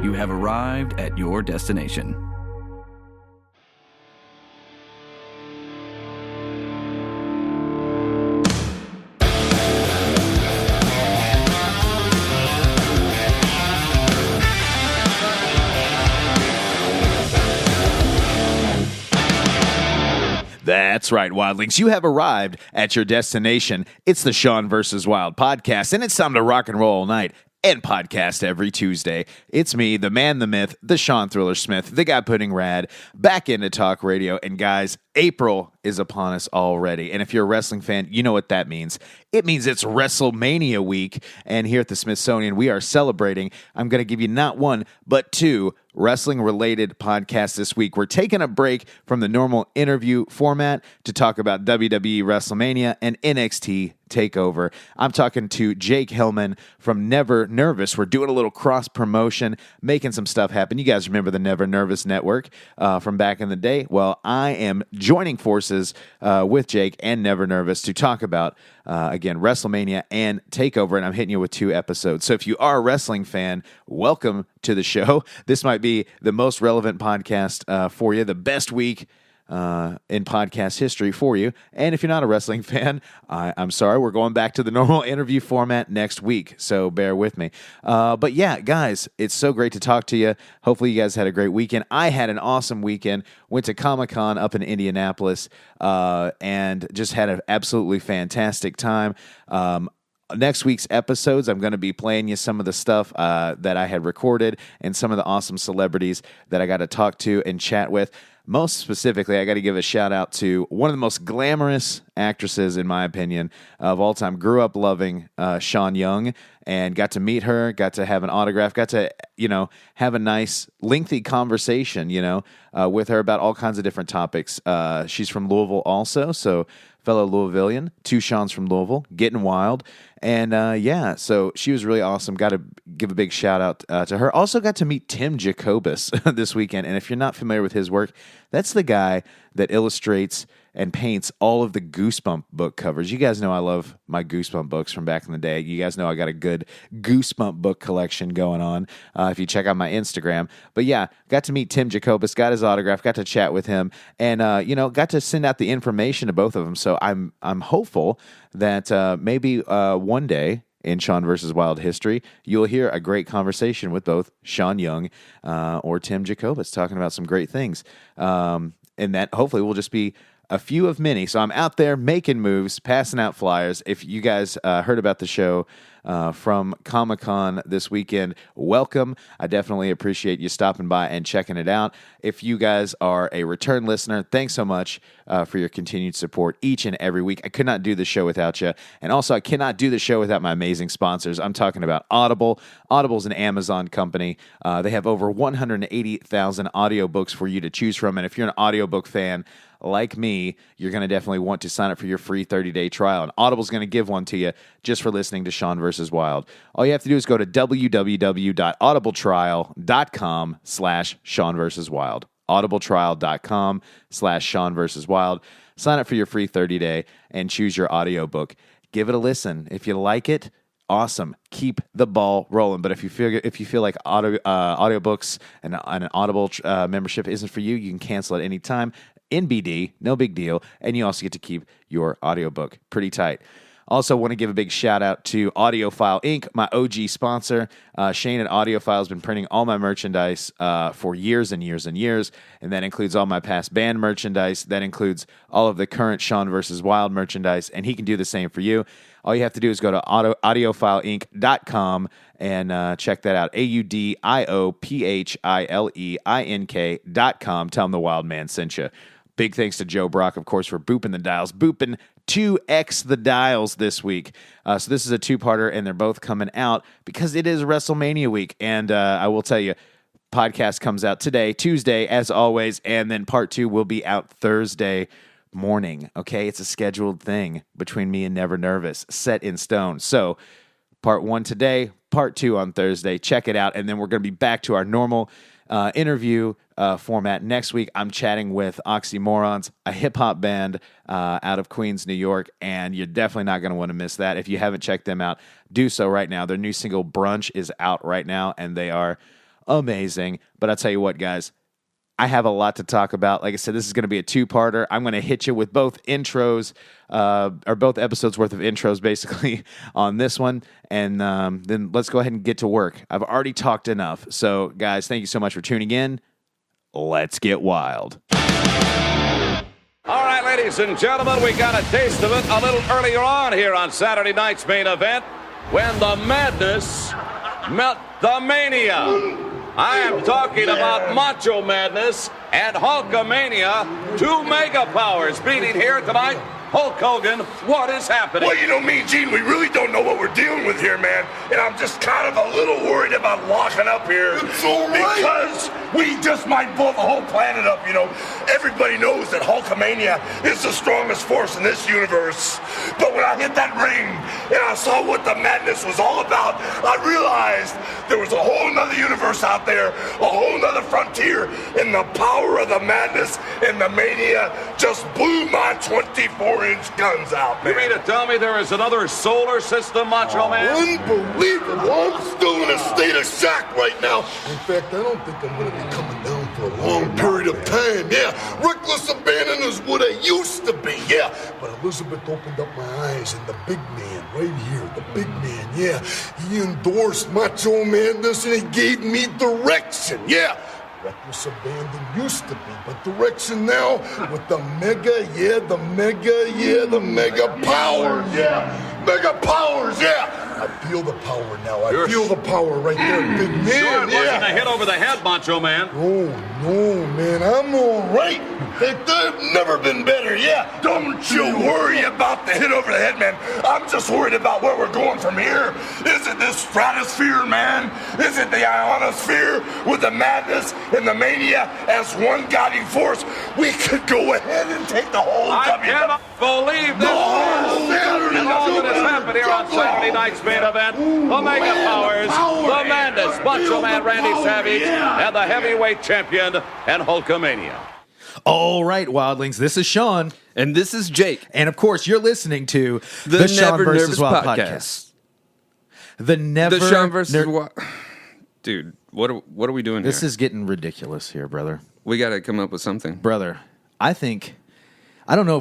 You have arrived at your destination. That's right, Wildlings. You have arrived at your destination. It's the Sean vs. Wild podcast, and it's time to rock and roll all night and podcast every Tuesday. It's me, the man, the myth, the Sean Thriller Smith, the guy putting rad, back into talk radio. And guys, April is upon us already. And if you're a wrestling fan, you know what that means. It means it's WrestleMania week. And here at the Smithsonian, we are celebrating. I'm going to give you not one, but two wrestling-related podcasts this week. We're taking a break from the normal interview format to talk about WWE Wrestlemania and NXT TakeOver. I'm talking to Jake Hellman from Never Nervous. We're doing a little cross-promotion, making some stuff happen. You guys remember the Never Nervous Network from back in the day? Well, I am joining forces with Jake and Never Nervous to talk about, again, WrestleMania and TakeOver, and I'm hitting you with 2 episodes. So if you are a wrestling fan, welcome to the show. This might be the most relevant podcast for you, the best week in podcast history for you. And if you're not a wrestling fan, I'm sorry, we're going back to the normal interview format next week, so bear with me. But yeah, guys, it's so great to talk to you. Hopefully you guys had a great weekend. I had an awesome weekend. Went to Comic-Con up in Indianapolis and just had an absolutely fantastic time. Next week's episodes, I'm going to be playing you some of the stuff that I had recorded and some of the awesome celebrities that I got to talk to and chat with. Most specifically, I got to give a shout out to one of the most glamorous actresses, in my opinion, of all time. Grew up loving Sean Young and got to meet her, got to have an autograph, got to, have a nice, lengthy conversation, with her about all kinds of different topics. She's from Louisville also, so fellow Louisvillian, 2 Sean's from Louisville, getting wild. And so she was really awesome. Got to give a big shout out to her. Also got to meet Tim Jacobus this weekend. And if you're not familiar with his work, that's the guy that illustrates and paints all of the Goosebump book covers. You guys know I love my Goosebump books from back in the day. You guys know I got a good Goosebump book collection going on if you check out my Instagram. But yeah, got to meet Tim Jacobus, got his autograph, got to chat with him, and got to send out the information to both of them. So I'm hopeful that maybe one day in Sean vs. Wild history, you'll hear a great conversation with both Sean Young or Tim Jacobus talking about some great things. And that hopefully will just be a few of many. So I'm out there making moves, passing out flyers. If you guys heard about the show from Comic-Con this weekend, welcome. I definitely appreciate you stopping by and checking it out. If you guys are a return listener, thanks so much for your continued support each and every week. I could not do the show without you. And also, I cannot do the show without my amazing sponsors. I'm talking about Audible. Audible's an Amazon company. They have over 180,000 audiobooks for you to choose from. And if you're an audiobook fan, like me, you're going to definitely want to sign up for your free 30-day trial. And Audible's going to give one to you just for listening to Sean vs. Wild. All you have to do is go to www.audibletrial.com/Sean vs. Wild. audibletrial.com/Sean vs. Wild. Sign up for your free 30-day and choose your audiobook. Give it a listen. If you like it, awesome. Keep the ball rolling. But if you feel like audiobooks and an Audible membership isn't for you, you can cancel at any time. NBD, no big deal. And you also get to keep your audiobook. Pretty tight. Also want to give a big shout out to Audiophile Inc., my OG sponsor. Shane at Audiophile has been printing all my merchandise for years and years and years, and that includes all my past band merchandise. That includes all of the current Sean vs. Wild merchandise, and he can do the same for you. All you have to do is go to audiophileinc.com and check that out. AUDIOPHILEINK.com. Tell him the Wild Man sent you. Big thanks to Joe Brock, of course, for booping the dials. Booping 2x the dials this week. So this is a 2-parter, and they're both coming out because it is WrestleMania week. And I will tell you, podcast comes out today, Tuesday, as always, and then part 2 will be out Thursday morning. Okay, it's a scheduled thing between me and Never Nervous, set in stone. So part 1 today, part 2 on Thursday. Check it out, and then we're going to be back to our normal interview format next week. I'm chatting with Oxymorons, a hip-hop band out of Queens, New York, and you're definitely not going to want to miss that. If you haven't checked them out, do so right now. Their new single, Brunch, is out right now, and they are amazing. But I'll tell you what, guys, I have a lot to talk about. Like I said, this is going to be a two-parter. I'm going to hit you with both intros, or both episodes worth of intros, basically, on this one. And then let's go ahead and get to work. I've already talked enough. So, guys, thank you so much for tuning in. Let's get wild. All right, ladies and gentlemen, we got a taste of it a little earlier on here on Saturday night's main event when the madness met the mania. I am talking about Macho Madness and Hulkamania, two mega powers beating here tonight. Hulk Hogan, what is happening? Well, you know, me and Gene, we really don't know what we're dealing with here, man. And I'm just kind of a little worried about locking up here. It's all right. Because we just might blow the whole planet up, you know. Everybody knows that Hulkamania is the strongest force in this universe. But when I hit that ring and I saw what the madness was all about, I realized there was a whole nother universe out there, a whole nother frontier, and the power of the madness and the mania just blew my 24-inch guns out, man. You mean to tell me there is another solar system, Macho Man? Unbelievable. I'm still in a state of shock right now. In fact, I don't think I'm going to be coming down for a long period of time. Yeah, reckless abandon is what I used to be. Yeah, but Elizabeth opened up my eyes, and the big man right here, the big man, yeah, he endorsed Macho Madness, and he gave me direction. Yeah. Reckless abandon used to be, but direction now with the mega powers, yeah. Mega powers, yeah. I feel the power now. I feel the power right there, big man. Sure, it wasn't a hit over the head, Macho Man. Oh, no, man, I'm all right. I've never been better, yeah. Don't you worry about the hit over the head, man. I'm just worried about where we're going from here. Is it this stratosphere, man? Is it the ionosphere with the madness and the mania as one guiding force? We could go ahead and take the whole I cannot believe this. And all that has happened here on Saturday night's main event. The Mega Powers, the Madness, Macho Man Randy Savage, and the heavyweight champion and Hulkamania. All right, Wildlings, this is Sean. And this is Jake. And, of course, you're listening to The Sean Never vs. Nervous Wild podcast. The Sean versus Wild. Dude, what are we doing This here? is getting ridiculous here, brother. We got to come up with something. Brother, I don't know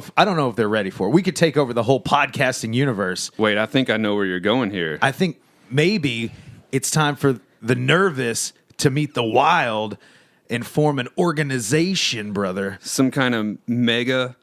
if they're ready for it. We could take over the whole podcasting universe. Wait, I think I know where you're going here. I think maybe it's time for the Nervous to meet the Wild and form an organization, brother. Some kind of mega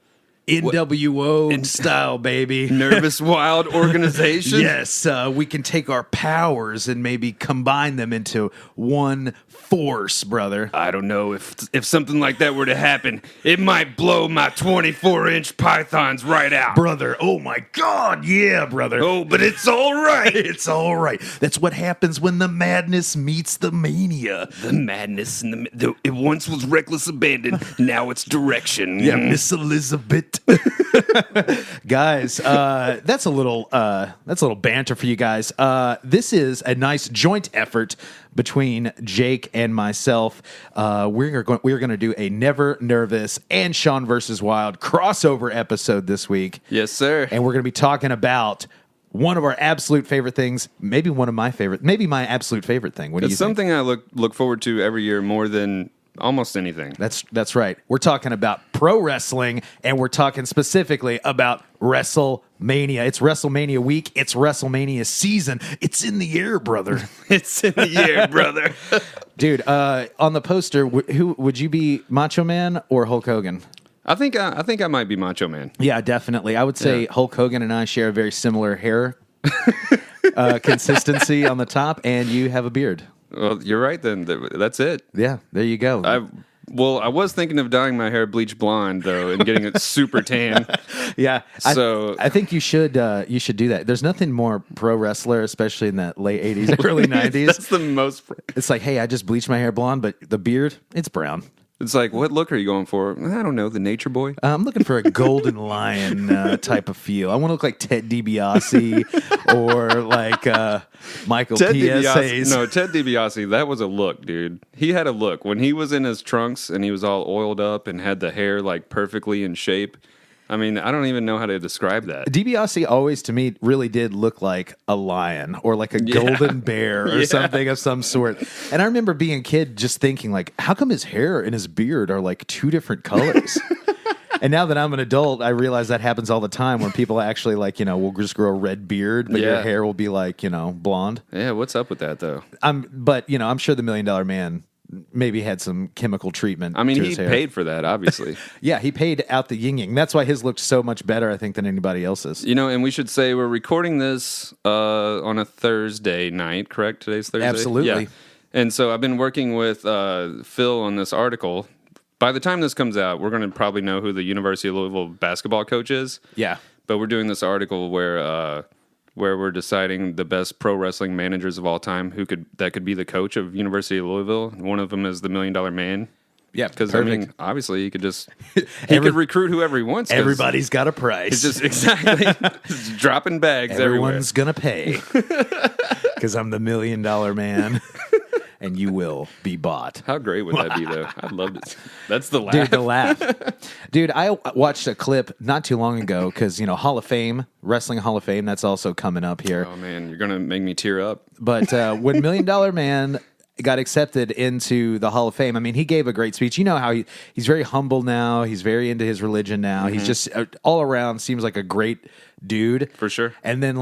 NWO style, baby. Nervous Wild organization? Yes, we can take our powers and maybe combine them into one force, brother. I don't know if something like that were to happen, it might blow my 24-inch pythons right out. Brother, oh my God, yeah, brother. Oh, but it's all right. It's all right. That's what happens when the madness meets the mania. The madness and it once was reckless abandon, now it's direction. Yeah, Miss Elizabeth. Guys, that's a little banter for you guys. This is a nice joint effort between Jake and myself. We're going to do a Never Nervous and Sean versus Wild crossover episode this week. Yes, sir. And we're going to be talking about one of our absolute favorite things, maybe my absolute favorite thing. What do you think? It's something I look forward to every year more than almost anything. That's right. We're talking about pro wrestling, and we're talking specifically about WrestleMania. It's WrestleMania week. It's WrestleMania season. It's in the air, brother. It's in the air, brother. Dude, on the poster, who would you be, Macho Man or Hulk Hogan? I think I might be Macho Man. Yeah, definitely. I would say Hulk Hogan and I share a very similar hair consistency on the top, and you have a beard. Well, you're right then. That's it. Yeah, there you go. I was thinking of dyeing my hair bleach blonde though, and getting it super tan. Yeah, so I think you should do that. There's nothing more pro wrestler, especially in that late '80s, early '90s. That's the most. It's like, hey, I just bleached my hair blonde, but the beard, it's brown. It's like, what look are you going for? I don't know, the Nature Boy? I'm looking for a Golden Lion type of feel. I want to look like Ted DiBiase or like Michael P.S.A.'s. No, Ted DiBiase, that was a look, dude. He had a look. When he was in his trunks and he was all oiled up and had the hair like perfectly in shape, I mean, I don't even know how to describe that. DiBiase always, to me, really did look like a lion or like a golden bear or something of some sort. And I remember being a kid just thinking, like, how come his hair and his beard are like two different colors? And now that I'm an adult, I realize that happens all the time when people actually will just grow a red beard, but your hair will be like, blonde. Yeah, what's up with that, though? But I'm sure the $1 Million Man maybe had some chemical treatment. I mean, to he his hair. paid for that, obviously. Yeah, he paid out the yin-yang. That's why his looked so much better, I think, than anybody else's. And we should say we're recording this on a Thursday night, correct? Today's Thursday? Absolutely. Yeah. And so I've been working with Phil on this article. By the time this comes out, we're going to probably know who the University of Louisville basketball coach is. Yeah. But we're doing this article where we're deciding the best pro wrestling managers of all time that could be the coach of University of Louisville. One of them is the $1 Million Man. Yeah, because I mean, obviously, he could just could recruit whoever he wants. Everybody's got a price. He's just just dropping bags Everyone's gonna pay because I'm the $1 Million Man. And you will be bought. How great would that be, though? I'd love it. That's the laugh. Dude, the laugh. Dude, I watched a clip not too long ago because, Hall of Fame, Wrestling Hall of Fame, that's also coming up here. Oh, man, you're going to make me tear up. But when $1 Million Man got accepted into the Hall of Fame, I mean, he gave a great speech. You know how he's very humble now. He's very into his religion now. Mm-hmm. He's just all around seems like a great dude. For sure. And then,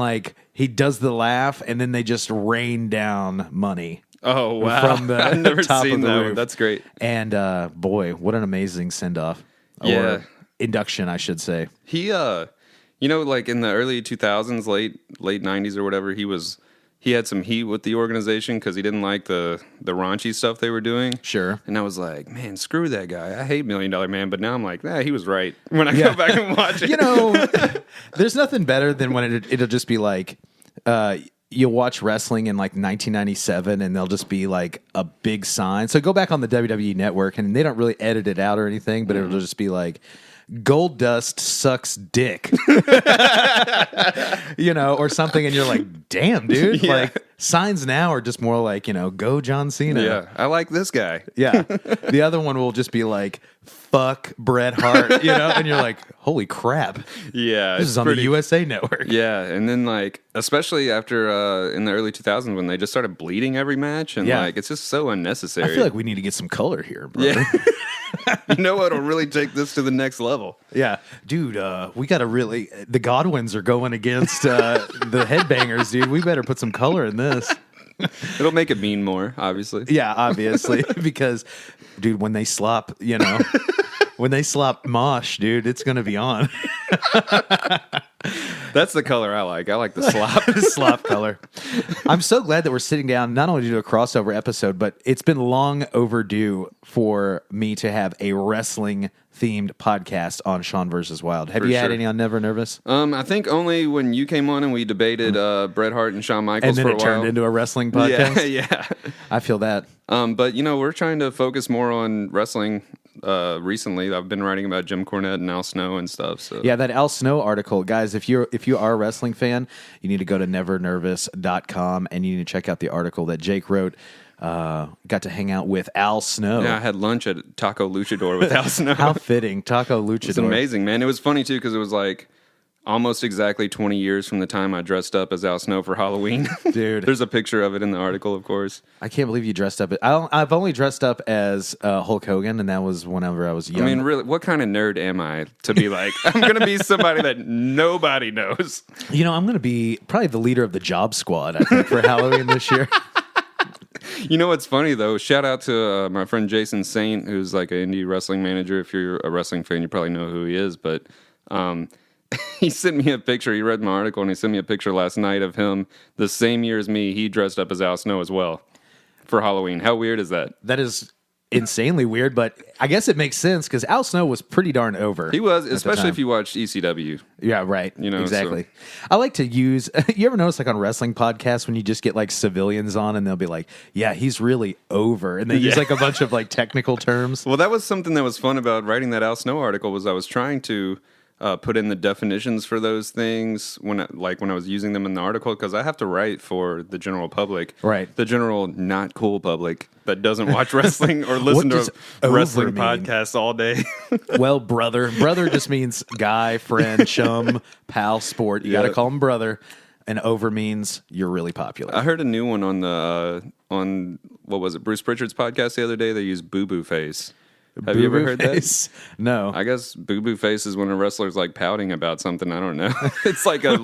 he does the laugh, and then they just rain down money. Oh, wow. From the I've never top seen of the that roof. one. That's great. And boy, what an amazing send-off. Yeah. Or induction, I should say. He, in the early 2000s, late 90s or whatever, he had some heat with the organization because he didn't like the raunchy stuff they were doing. Sure. And I was like, man, screw that guy. I hate $1 Million Man. But now I'm like, he was right when I go back and watch it. There's nothing better than when it'll just be like, you'll watch wrestling in 1997 and there'll just be like a big sign. So go back on the WWE Network and they don't really edit it out or anything, but it'll just be like, Gold Dust sucks dick, or something. And you're like, damn, dude. Yeah. Signs now are just more like, go John Cena. Yeah, I like this guy. Yeah. The other one will just be like, fuck Bret Hart, and you're like, holy crap. Yeah. This is on the USA Network. Yeah. And then especially after in the early 2000s when they just started bleeding every match and it's just so unnecessary. I feel like we need to get some color here, brother. Yeah. You know what'll really take this to the next level? Yeah. Dude, we got to the Godwins are going against the Headbangers, dude. We better put some color in this. It'll make it mean more, obviously. Yeah, obviously. Because, dude, when they slop, when they slop mosh, dude, it's going to be on. That's the color I like. I like the slop. Slop color. I'm so glad that we're sitting down not only to do a crossover episode, but it's been long overdue for me to have a wrestling themed podcast on Sean versus Wild. Have you had any on Never Nervous? I think only when you came on and we debated Bret Hart and Shawn Michaels and then for a while. Turned into a wrestling podcast? Yeah. I feel that. But we're trying to focus more on wrestling. Recently, I've been writing about Jim Cornette and Al Snow and stuff. So yeah, that Al Snow article, guys. If you are a wrestling fan, you need to go to nevernervous.com and you need to check out the article that Jake wrote. Got to hang out with Al Snow. Yeah, I had lunch at Taco Luchador with Al Snow. How fitting, Taco Luchador. It's amazing, man. It was funny too because it was almost exactly 20 years from the time I dressed up as Al Snow for Halloween. Dude. There's a picture of it in the article, of course. I can't believe you dressed up. I've only dressed up as Hulk Hogan, and that was whenever I was young. I mean, really, what kind of nerd am I to be like, I'm going to be somebody that nobody knows? I'm going to be probably the leader of the Job Squad, I think, for Halloween this year. You know what's funny, though? Shout out to my friend Jason Saint, who's like an indie wrestling manager. If you're a wrestling fan, you probably know who he is, but... he sent me a picture. He read my article and he sent me a picture last night of him the same year as me. He dressed up as Al Snow as well for Halloween. How weird is that? That is insanely weird, but I guess it makes sense because Al Snow was pretty darn over. He was, especially if you watched ECW. Yeah, right. Exactly. So. I like to use, you ever notice on wrestling podcasts when you just get civilians on and they'll be like, yeah, he's really over. And they use a bunch of technical terms. Well, that was something that was fun about writing that Al Snow article was I was trying to put in the definitions for those things when I was using them in the article, because I have to write for the general public, Right? The general not cool public that doesn't watch wrestling or listen does to wrestling over mean? podcasts all day. Well, brother just means guy, friend, chum, pal, sport. You got to call him brother. And over means you're really popular. I heard a new one on the on what was it, Bruce Pritchard's podcast the other day. They used boo boo face. Have you ever heard that? No. I guess boo boo face is when a wrestler's like pouting about something. I don't know. It's like a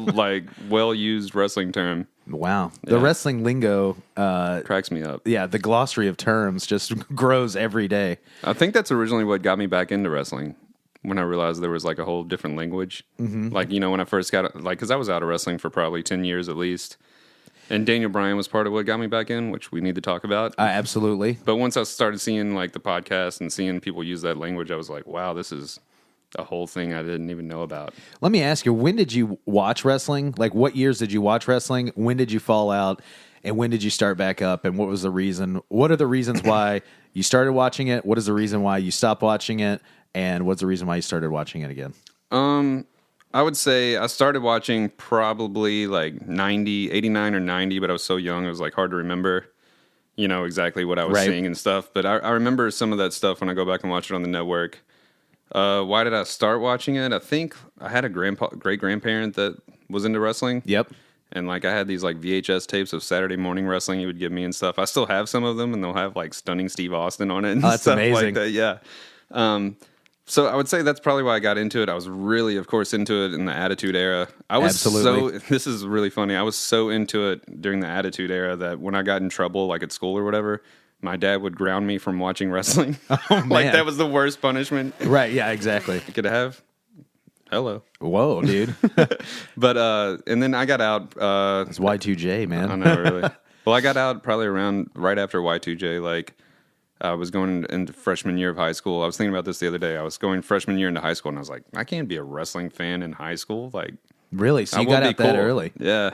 well used wrestling term. Wow. The wrestling lingo Cracks me up. yeah, the glossary of terms just grows every day. I think that's originally what got me back into wrestling. When I realized there was like a whole different language. Mm-hmm. Like, when I first got, because I was out of wrestling for probably 10 years at least. And Daniel Bryan was part of what got me back in, which we need to talk about. Absolutely. But once I started seeing like the podcast and seeing people use that language, I was like, wow, this is a whole thing I didn't even know about. Let me ask you, when did you watch wrestling? Like, what years did you watch wrestling? When did you fall out? And when did you start back up? And what was the reason? What are the reasons why you started watching it? What is the reason why you stopped watching it? And what's the reason why you started watching it again? I would say I started watching probably like 89 or 90, but I was so young, it was like hard to remember, exactly what I was seeing and stuff. But I remember some of that stuff when I go back and watch it on the network. Why did I start watching it? I think I had a great-grandparent that was into wrestling. Yep. And like I had these like VHS tapes of Saturday morning wrestling he would give me and stuff. I still have some of them, and they'll have like Stunning Steve Austin on it and that's stuff amazing. like that. Yeah. So I would say that's probably why I got into it. I was really, of course, into it in the Attitude Era. Absolutely. This is really funny. I was so into it during the Attitude Era that when I got in trouble, like at school or whatever, my dad would ground me from watching wrestling. Man. Like that was the worst punishment Right, yeah, exactly. you could have. Hello. Whoa, dude. But, and then I got out. It's Y2J, man. I know, really. Well, I got out probably right after Y2J, like. I was going into freshman year of high school. I was thinking about this the other day. I was going freshman year into high school, and I was like, I can't be a wrestling fan in high school. Like, Really? So I you won't got be out that cool. early? Yeah.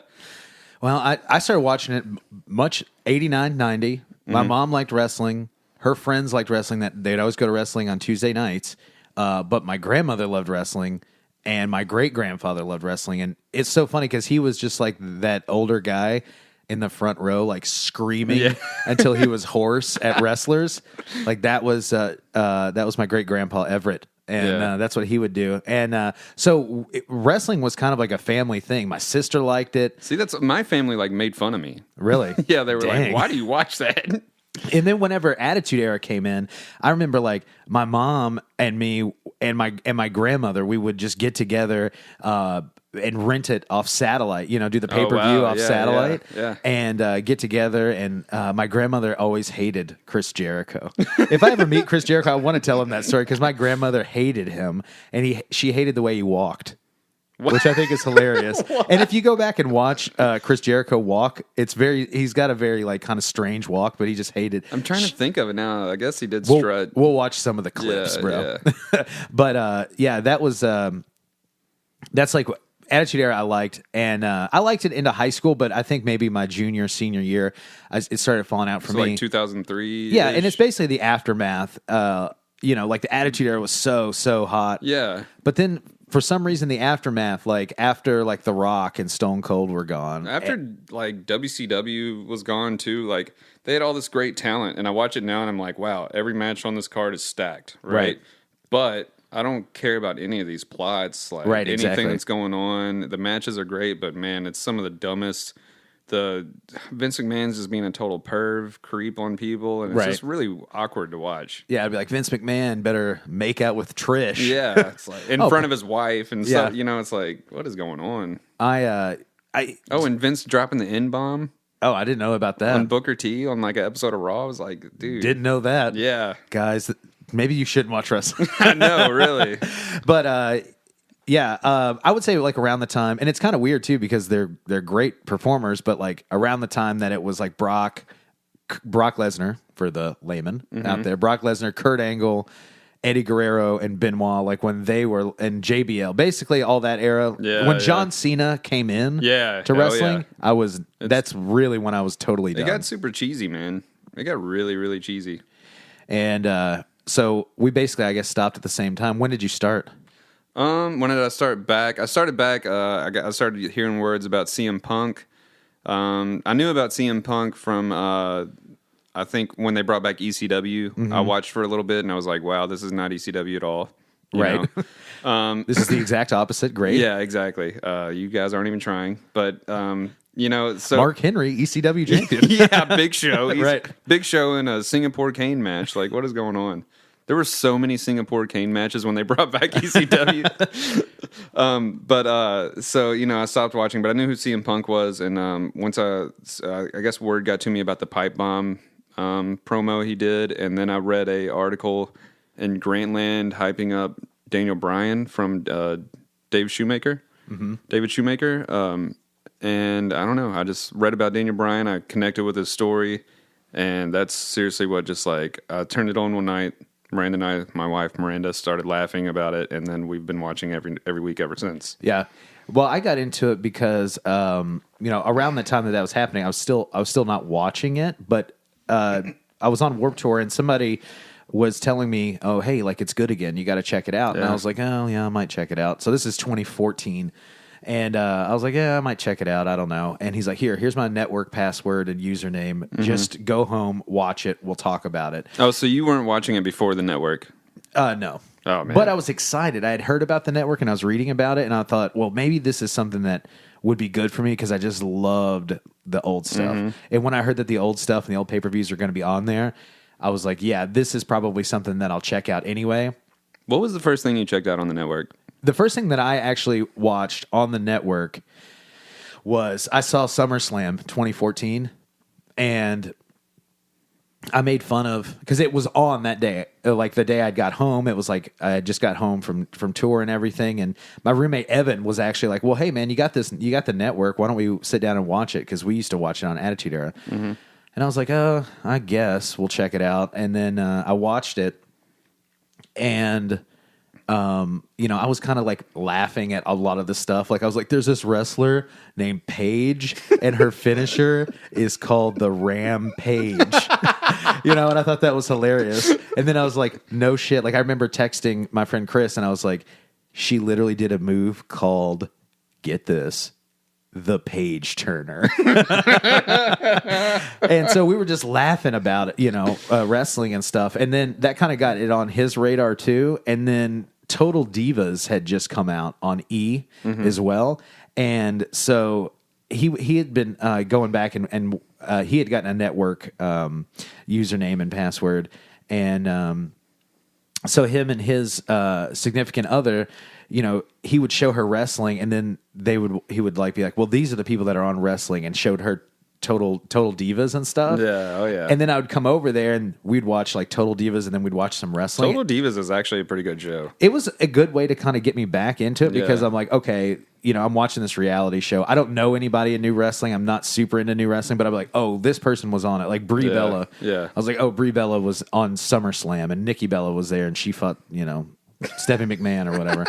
Well, I started watching it much 89, 90. My mom liked wrestling. Her friends liked wrestling. That they'd always go to wrestling on Tuesday nights. But my grandmother loved wrestling, and my great-grandfather loved wrestling. And it's so funny because he was just like that older guy in the front row, like screaming until he was hoarse at wrestlers. Like that was my great grandpa Everett, and that's what he would do. And so wrestling was kind of like a family thing. My sister liked it. See, that's my family like made fun of me. Really? Yeah, they were Dang. like, "Why do you watch that?" And then whenever Attitude Era came in, I remember like my mom and me and my grandmother, we would just get together and rent it off satellite, do the pay-per-view off satellite and get together. And my grandmother always hated Chris Jericho. If I ever meet Chris Jericho, I want to tell him that story because my grandmother hated him, and she hated the way he walked. Which I think is hilarious. And if you go back and watch Chris Jericho walk, he's got a very like kind of strange walk, but he just hated. I'm trying to think of it now. I guess he did strut. We'll watch some of the clips, bro. Yeah. But that was that's like Attitude Era I liked, and I liked it into high school, but I think maybe my senior year, it started falling out for me. Like 2003. Yeah, and it's basically the aftermath. Like the Attitude Era was so hot. Yeah. But then for some reason, the aftermath, like after like The Rock and Stone Cold were gone, after like WCW was gone too, like they had all this great talent, and I watch it now and I'm like, wow, every match on this card is stacked, right? But I don't care about any of these plots, like anything that's going on. The matches are great, but man, it's some of the dumbest. The Vince McMahon's just being a total perv, creep on people, and it's just really awkward to watch. Yeah, I'd be like, Vince McMahon better make out with Trish. Yeah, it's like in front of his wife and stuff. It's like, what is going on? And Vince dropping the N-bomb. Oh, I didn't know about that. On Booker T on like an episode of Raw. I was like, dude. Didn't know that. Yeah. Guys, maybe you shouldn't watch wrestling. I know, really. But I would say like around the time, and it's kind of weird too because they're great performers, but like around the time that it was like Brock Lesnar for the layman out there, Brock Lesnar, Kurt Angle, Eddie Guerrero, and Benoit, like when they were, and JBL, basically all that era. When John Cena came in to wrestling, that's really when I was totally done. It got super cheesy, man. It got really, really cheesy. And so we basically, I guess, stopped at the same time. When did you start? When did I start back? I started back. I started hearing words about CM Punk. I knew about CM Punk from I think when they brought back ECW. I watched for a little bit and I was like, wow, this is not ECW at all. You Right. know? This is the exact opposite. Great. Yeah, exactly. You guys aren't even trying, but so Mark Henry, ECW champion. yeah, Big Show, Right. Big Show in a Singapore cane match. Like, what is going on? There were so many Singapore cane matches when they brought back ECW. I stopped watching, but I knew who CM Punk was, and once I guess word got to me about the pipe bomb promo he did, and then I read a article in Grantland hyping up Daniel Bryan from David Shoemaker. And I don't know, I just read about Daniel Bryan, I connected with his story, and that's seriously what I turned it on one night. Miranda and I, my wife Miranda, started laughing about it, and then we've been watching every week ever since. Yeah. Well, I got into it because around the time that was happening, I was still not watching it, but I was on Warped Tour and somebody was telling me, "Oh, hey, like it's good again. You got to check it out." Yeah. And I was like, "Oh, yeah, I might check it out." So this is 2014. And I was like, yeah, I might check it out. I don't know. And he's like, here's my network password and username. Just go home, watch it. We'll talk about it. Oh, so you weren't watching it before the network? No. Oh, man. But I was excited. I had heard about the network and I was reading about it. And I thought, well, maybe this is something that would be good for me because I just loved the old stuff. And when I heard that the old stuff and the old pay-per-views are going to be on there, I was like, yeah, this is probably something that I'll check out anyway. What was the first thing you checked out on the network? The first thing that I actually watched on the network was I saw SummerSlam 2014, and I made fun of, because it was on that day, like the day I got home. It was like I had just got home from tour and everything, and my roommate Evan was actually like, "Well, hey man, you got the network. Why don't we sit down and watch it?" Because we used to watch it on Attitude Era, and I was like, "Oh, I guess we'll check it out." And then I watched it, and I was kind of like laughing at a lot of the stuff. Like I was like, there's this wrestler named Paige and her finisher is called the Rampage. And I thought that was hilarious. And then I was like, no shit. Like I remember texting my friend Chris and I was like, she literally did a move called, get this, the Page Turner. And so we were just laughing about it, wrestling and stuff. And then that kind of got it on his radar too. And then Total Divas had just come out on E as well. And so he had been going back and he had gotten a network username and password. And so him and his significant other, he would show her wrestling, and then he would like be like, well, these are the people that are on wrestling, and showed her Total Divas and stuff. Yeah, oh yeah. And then I would come over there and we'd watch like Total Divas, and then we'd watch some wrestling. Total Divas is actually a pretty good show. It was a good way to kind of get me back into it because Yeah. I'm like, okay, I'm watching this reality show. I don't know anybody in new wrestling. I'm not super into new wrestling, but I'm like, oh, this person was on it. Like Brie Bella. Yeah. I was like, oh, Brie Bella was on SummerSlam, and Nikki Bella was there, and she fought, Stephanie McMahon or whatever.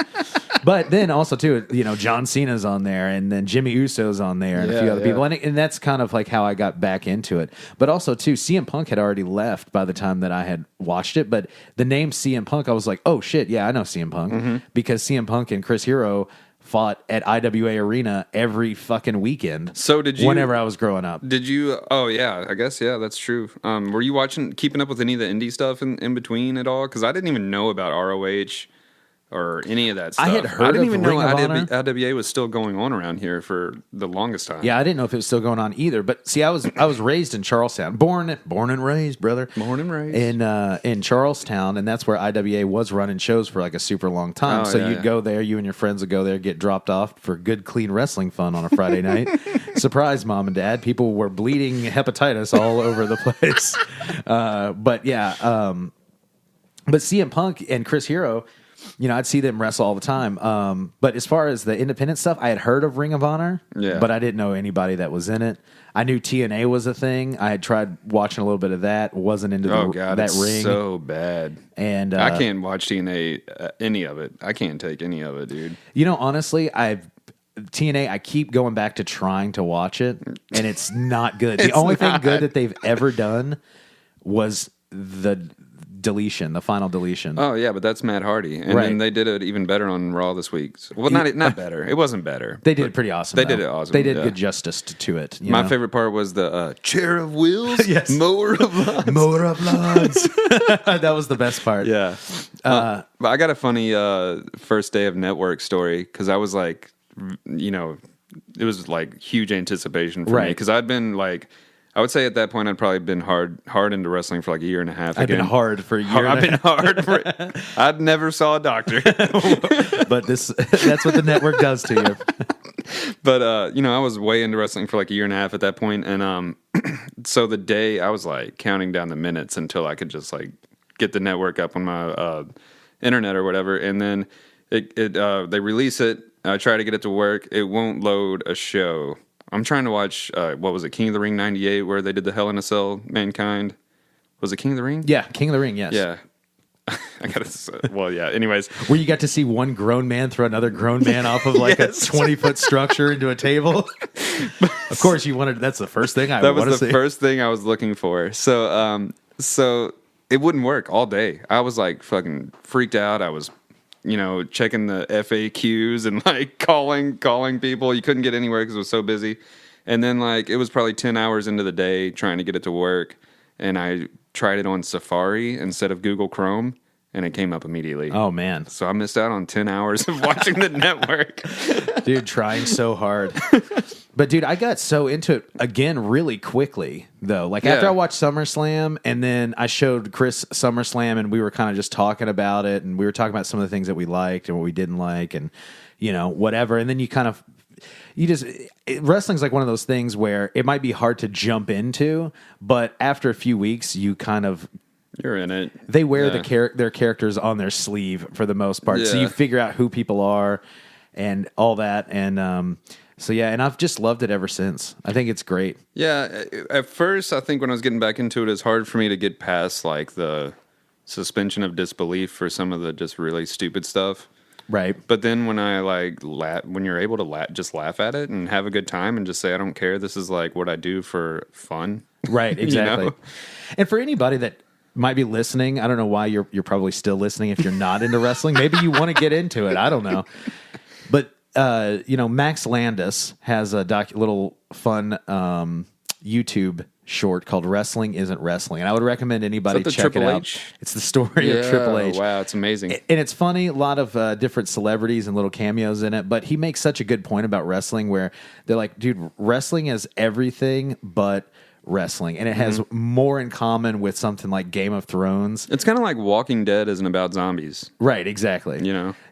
But then also too, John Cena's on there, and then Jimmy Uso's on there, and a few other people, and that's kind of like how I got back into it. But also too, CM Punk had already left by the time that I had watched it. But the name CM Punk, I was like, oh shit, yeah, I know CM Punk because CM Punk and Chris Hero fought at IWA Arena every fucking weekend. So did you? Whenever I was growing up. Did you? Oh yeah, I guess that's true. Were you keeping up with any of the indie stuff in between at all? Because I didn't even know about ROH or any of that stuff. I had heard I didn't of even know Ring of Honor. IWA was still going on around here for the longest time. Yeah, I didn't know if it was still going on either. But see, I was raised in Charlestown, born and raised, brother, Born and raised in Charlestown, and that's where IWA was running shows for like a super long time. Oh, So yeah, you'd yeah. go there, you and your friends would go there, get dropped off for good, clean wrestling fun on a Friday night. Surprise, mom and dad! People were bleeding hepatitis all over the place. But CM Punk and Chris Hero. I'd see them wrestle all the time. But as far as the independent stuff, I had heard of Ring of Honor, but I didn't know anybody that was in it. I knew TNA was a thing. I had tried watching a little bit of that. Wasn't into that it's ring. so bad. And I can't watch TNA any of it. I can't take any of it, dude. Honestly, TNA, I keep going back to trying to watch it, and it's not good. The only thing good that they've ever done was the deletion, the final deletion. Oh yeah, but that's Matt Hardy, and Right. then they did it even better on Raw this week. Well, not better. It wasn't better. They did it pretty awesome. They though. did it awesome. They did yeah. good justice to it. My favorite part was the chair of wheels, Yes. mower of lawns. Mower of lawns. That was the best part. Yeah. But I got a funny first day of network story because I was like, it was like huge anticipation for me Right. because I'd been like, I would say at that point I'd probably been hard into wrestling for like a year and a half. I've been hard for a year. I've been hard for. I'd never saw a doctor, But that's what the network does to you. but I was way into wrestling for like a year and a half at that point, and so the day I was like counting down the minutes until I could just like get the network up on my internet or whatever, and then they release it. I try to get it to work. It won't load a show. I'm trying to watch, what was it, King of the Ring 98, where they did the Hell in a Cell, Mankind. Was it King of the Ring? Yeah, King of the Ring, yes. Yeah. I gotta, well, yeah, anyways. Where you got to see one grown man throw another grown man off of like Yes. a 20-foot structure into a table. Of course, that's the first thing I That want to was the see. first thing I was looking for. So it wouldn't work all day. I was like fucking freaked out. I was, checking the FAQs and like calling people. You couldn't get anywhere because it was so busy. And then like it was probably 10 hours into the day trying to get it to work. And I tried it on Safari instead of Google Chrome, and it came up immediately. Oh, man. So I missed out on 10 hours of watching the network. Dude, trying so hard. But, dude, I got so into it again really quickly, though. Like, after Yeah. I watched SummerSlam, and then I showed Chris SummerSlam, and we were kind of just talking about it, and we were talking about some of the things that we liked and what we didn't like, and, whatever. And then wrestling's like one of those things where it might be hard to jump into, but after a few weeks, you kind of... You're in it. They wear Yeah. their characters on their sleeve for the most part. So Yeah. you figure out who people are and all that. And so, yeah, and I've just loved it ever since. I think it's great. Yeah, at first, I think when I was getting back into it, it's hard for me to get past like the suspension of disbelief for some of the just really stupid stuff. Right. But then when I when you're able to just laugh at it and have a good time and just say, I don't care, this is like what I do for fun. Right, exactly. You know? And for anybody that might be listening, I don't know why you're probably still listening if you're not into wrestling. Maybe you want to get into it. I don't know. But, Max Landis has a little fun YouTube short called Wrestling Isn't Wrestling. And I would recommend anybody Is that the check it Triple out. H? It's the story of Triple H. Wow, it's amazing. And it's funny, a lot of different celebrities and little cameos in it, but he makes such a good point about wrestling where they're like, dude, wrestling is everything but wrestling. And it has more in common with something like Game of Thrones. It's kind of like Walking Dead isn't about zombies. Right, exactly.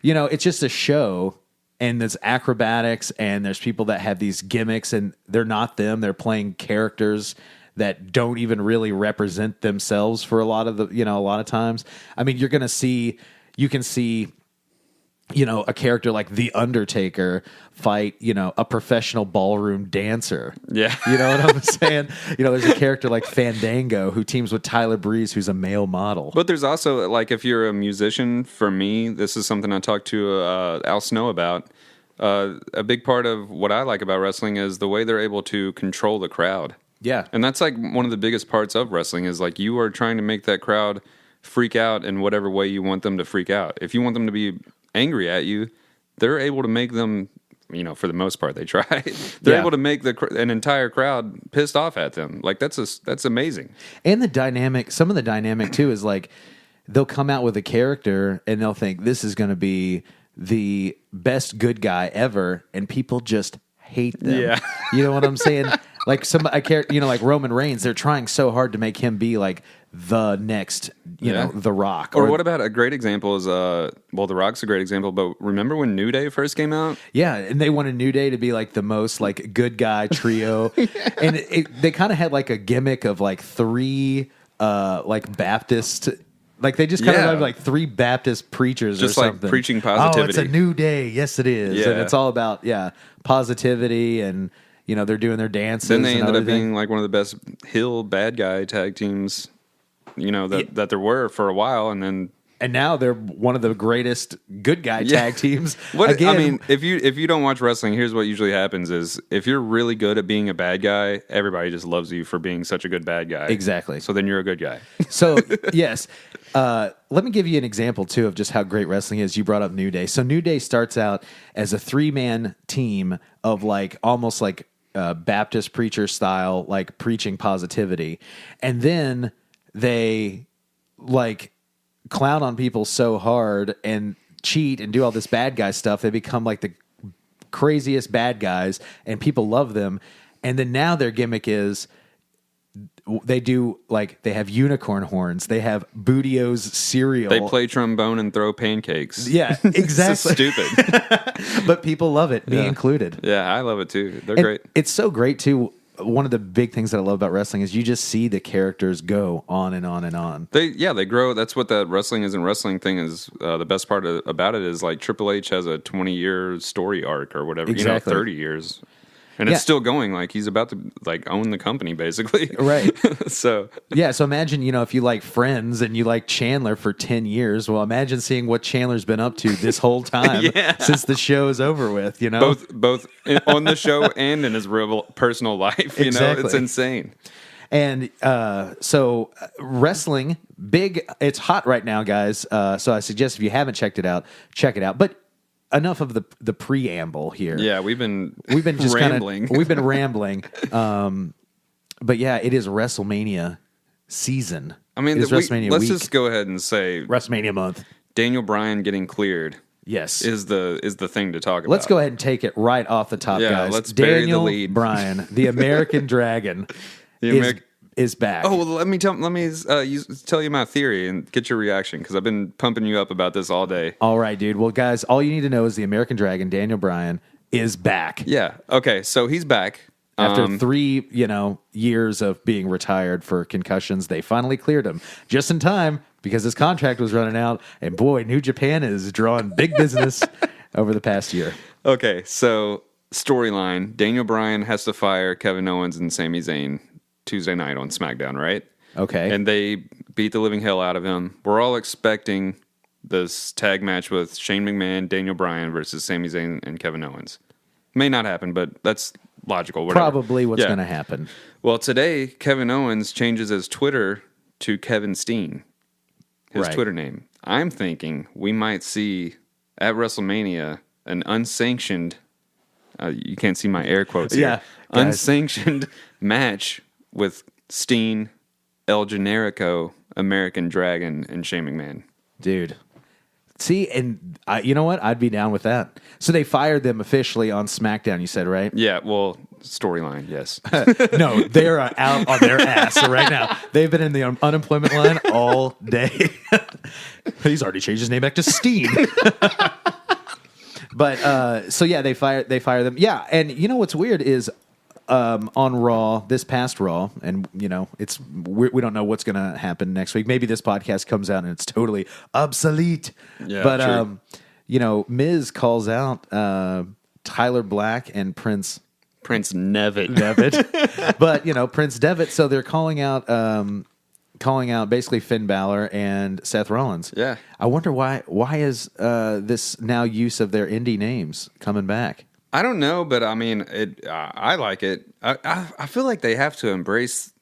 It's just a show, and there's acrobatics, and there's people that have these gimmicks, and they're not them. They're playing characters that don't even really represent themselves for a lot of times. I mean, you can see, a character like The Undertaker fight, a professional ballroom dancer. Yeah. You know what I'm saying? There's a character like Fandango who teams with Tyler Breeze, who's a male model. But there's also, like, if you're a musician, for me, this is something I talked to Al Snow about. A big part of what I like about wrestling is the way they're able to control the crowd. Yeah. And that's like one of the biggest parts of wrestling is like you are trying to make that crowd freak out in whatever way you want them to freak out. If you want them to be angry at you, they're able to make them, for the most part, they try. They're able to make an entire crowd pissed off at them. Like that's amazing. And some of the dynamic too is like they'll come out with a character and they'll think this is going to be the best good guy ever, and people just hate them. Yeah. You know what I'm saying? Like like Roman Reigns, they're trying so hard to make him be like the next, The Rock. Or what about a great example is, The Rock's a great example, but remember when New Day first came out? Yeah, and they wanted New Day to be like the most like good guy trio. And they kind of had like a gimmick of like three like Baptist. Like they just kind of have like three Baptist preachers just or like something. preaching positivity. Oh, it's a new day. Yes, it is. Yeah. And it's all about positivity, and they're doing their dances. Then they and ended up everything. being like one of the best heel bad guy tag teams, that there were for a while, and then And now they're one of the greatest good guy tag teams. I mean, if you don't watch wrestling, here's what usually happens: is if you're really good at being a bad guy, everybody just loves you for being such a good bad guy. Exactly. So then you're a good guy. So yes, let me give you an example too of just how great wrestling is. You brought up New Day. So New Day starts out as a 3-man team of like almost like Baptist preacher style, like preaching positivity, and then they like clown on people so hard and cheat and do all this bad guy stuff. They become like the craziest bad guys, and people love them. And then now their gimmick is they have unicorn horns. They have Bootio's cereal. They play trombone and throw pancakes. Yeah, exactly. It's so stupid. But people love it, me included. Yeah, I love it too. They're And great. It's so great too. One of the big things that I love about wrestling is you just see the characters go on and on and on. They grow. That's what that wrestling isn't wrestling thing is. The best part about it is like Triple H has a 20-year story arc or whatever. Exactly. 30 years. And it's still going. Like he's about to like own the company, basically. Right. So imagine, if you like Friends and you like Chandler for 10 years, well, imagine seeing what Chandler's been up to this whole time since the show is over with, Both on the show and in his real personal life, Exactly. It's insane. And so wrestling, big, it's hot right now, guys. So I suggest if you haven't checked it out, check it out. But enough of the preamble here. Yeah, we've been just rambling. We've been rambling. But yeah, it is WrestleMania season. I mean, let's just go ahead and say WrestleMania month. Daniel Bryan getting cleared. Yes, is the thing to talk about. Let's go ahead and take it right off the top, guys. Let's bury Daniel the lead. Bryan, the American Dragon, is back. Oh, well, let me tell you my theory and get your reaction because I've been pumping you up about this all day. All right, dude. Well, guys, all you need to know is the American Dragon, Daniel Bryan, is back. Yeah. Okay. So he's back after 3, years of being retired for concussions. They finally cleared him just in time because his contract was running out. And boy, New Japan is drawing big business over the past year. Okay. So storyline: Daniel Bryan has to fire Kevin Owens and Sami Zayn Tuesday night on SmackDown, right? Okay. And they beat the living hell out of him. We're all expecting this tag match with Shane McMahon, Daniel Bryan versus Sami Zayn and Kevin Owens. May not happen, but that's logical. Whatever. Probably what's going to happen. Well, today, Kevin Owens changes his Twitter to Kevin Steen, his Twitter name. I'm thinking we might see at WrestleMania an unsanctioned, you can't see my air quotes here, unsanctioned match with Steen, El Generico, American Dragon, and Shane McMahon. Dude. See, and you know what? I'd be down with that. So they fired them officially on SmackDown, you said, right? Yeah, well, storyline, yes. No, they're out on their ass right now. They've been in the unemployment line all day. He's already changed his name back to Steen. But, so yeah, they fire them. Yeah, and you know what's weird is on Raw, this past Raw, and we don't know what's going to happen next week. Maybe this podcast comes out and it's totally obsolete. Yeah, but Miz calls out Tyler Black and Prince Devitt. But Prince Devitt. So they're calling out basically Finn Balor and Seth Rollins. Yeah, I wonder why is this now use of their indie names coming back? I don't know, but I mean, I like it. I feel like they have to embrace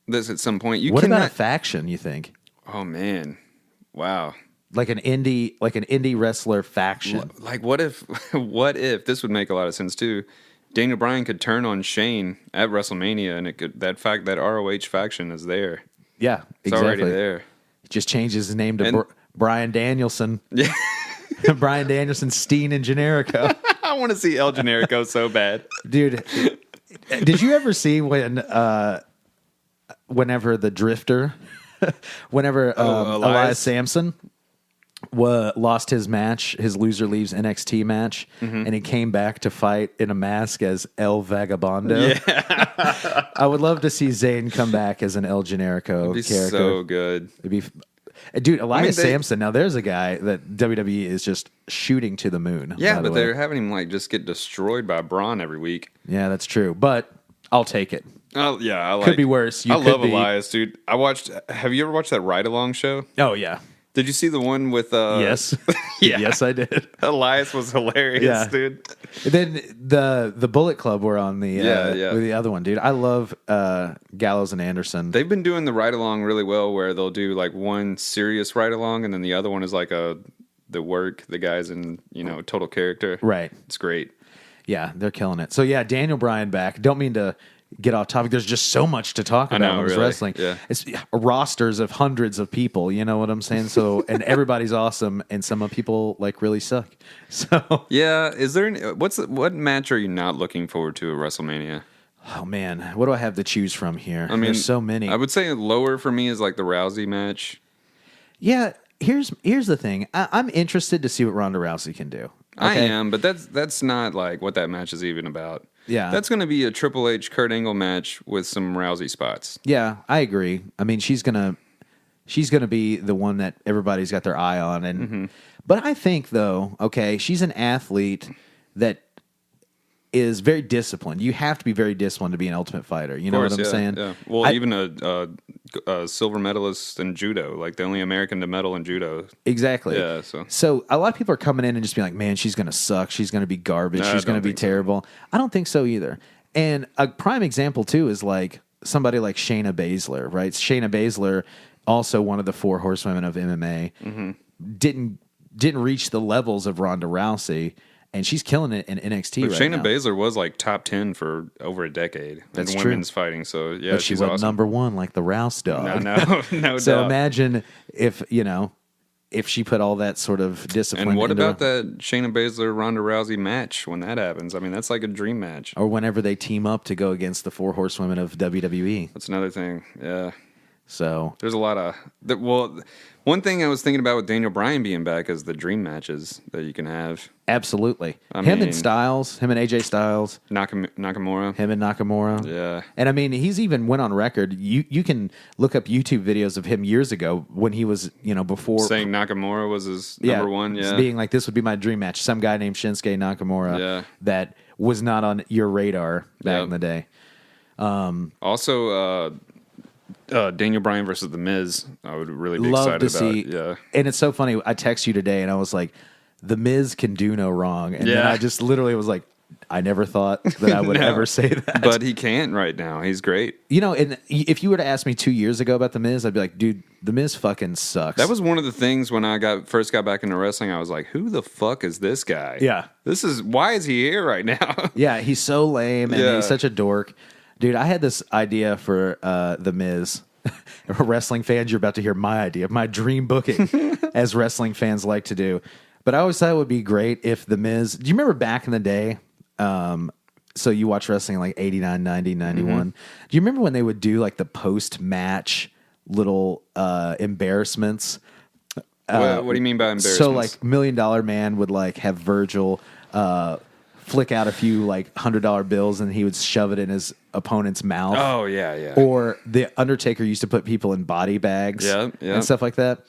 this at some point. What about a faction? You think? Oh man, wow! Like an indie wrestler faction. Like what if this would make a lot of sense too? Daniel Bryan could turn on Shane at WrestleMania, and that ROH faction is there. Yeah, it's exactly. already there. He just changes his name to Bryan Danielson. Yeah. Bryan Danielson, Steen, and Generico. I want to see El Generico so bad. Dude, did you ever see whenever the Drifter, Elias Sampson lost his match, his loser leaves NXT match, and he came back to fight in a mask as El Vagabondo? Yeah. I would love to see Zayn come back as an El Generico character. So good. It'd be... Dude, Elias Sampson, now there's a guy that WWE is just shooting to the moon. Yeah, but they're having him just get destroyed by Braun every week. Yeah, that's true. But I'll take it. Oh, yeah. Could be worse. I love Elias, dude. Have you ever watched that Ride Along show? Oh, yeah. Did you see the one with Yes. Yeah. Yes, I did. Elias was hilarious, Yeah. dude. Then the Bullet Club were on the with the other one, dude. I love Gallows and Anderson. They've been doing the ride along really well, where they'll do like one serious ride along, and then the other one is like the guys in total character. Right. It's great. Yeah, they're killing it. So yeah, Daniel Bryan back. Don't mean to get off topic. There's just so much to talk about when it's really. wrestling. Yeah. It's rosters of hundreds of people. You know what I'm saying? So and everybody's awesome, and some of people like really suck. So Yeah, is there what match are you not looking forward to at WrestleMania? oh man, what do I have to choose from here? I mean, there's so many. I would say lower for me is like the Rousey match. Yeah, here's the thing. I'm interested to see what Ronda Rousey can do. I Okay? am, but that's not like what that match is even about. Yeah. That's going to be a Triple H Kurt Angle match with some Rousey spots. Yeah, I agree. I mean, she's gonna be the one that everybody's got their eye on, and but I think though, okay, she's an athlete that is very disciplined. You have to be very disciplined to be an Ultimate Fighter. You know what I'm saying? Yeah. Well, even a silver medalist in judo, like the only American to medal in judo. Exactly. Yeah. So a lot of people are coming in and just being like, "Man, she's going to suck. She's going to be garbage. No, she's going to be terrible." I don't think so either. And a prime example too is like somebody like Shayna Baszler, right? Shayna Baszler, also one of the 4 horsewomen of MMA, didn't reach the levels of Ronda Rousey. And she's killing it in NXT But right Shayna now. Baszler was like top 10 for over a decade That's in true. women's fighting. So yeah, But she she's went awesome. number 1 like the Rouse dog. No So doubt. imagine if she put all that sort of discipline. And what into about that Shayna Baszler Ronda Rousey match when that happens? I mean, that's like a dream match. or whenever they team up to go against the 4 horsewomen of WWE. That's another thing. Yeah. So There's a lot of one thing I was thinking about with Daniel Bryan being back is the dream matches that you can have. absolutely, I him mean- and Styles, him and AJ Styles, Nakamura. him and Nakamura. Yeah. And I mean, he's even went on record. You can look up YouTube videos of him years ago when he was before Saying Nakamura was his number one. Yeah. being like, this would be my dream match. Some guy named Shinsuke Nakamura. Yeah. That was not on your radar back Yep. in the day. Also, Daniel Bryan versus The Miz. I would really be Love excited to about. see. Yeah. And it's so funny. I text you today, and I was like, "The Miz can do no wrong." And then Yeah. I just literally was like, "I never thought that I would No. ever say that." But he can't right now. He's great. and if you were to ask me 2 years ago about The Miz, I'd be like, "Dude, The Miz fucking sucks." That was one of the things when I first got back into wrestling. I was like, "Who the fuck is this guy? Yeah. Why is he here right now?" Yeah, he's so lame, and Yeah. he's such a dork. Dude, I had this idea for The Miz. Wrestling fans, you're about to hear my idea, my dream booking, as wrestling fans like to do. But I always thought it would be great if The Miz... Do you remember back in the day? So you watch wrestling like 89, 90, 91. Do you remember when they would do like the post-match little embarrassments? What do you mean by embarrassment? So like $1 Million Man would like have Virgil flick out a few like $100 bills and he would shove it in his opponent's mouth. Oh yeah. Or the Undertaker used to put people in body bags Yeah. and stuff like that.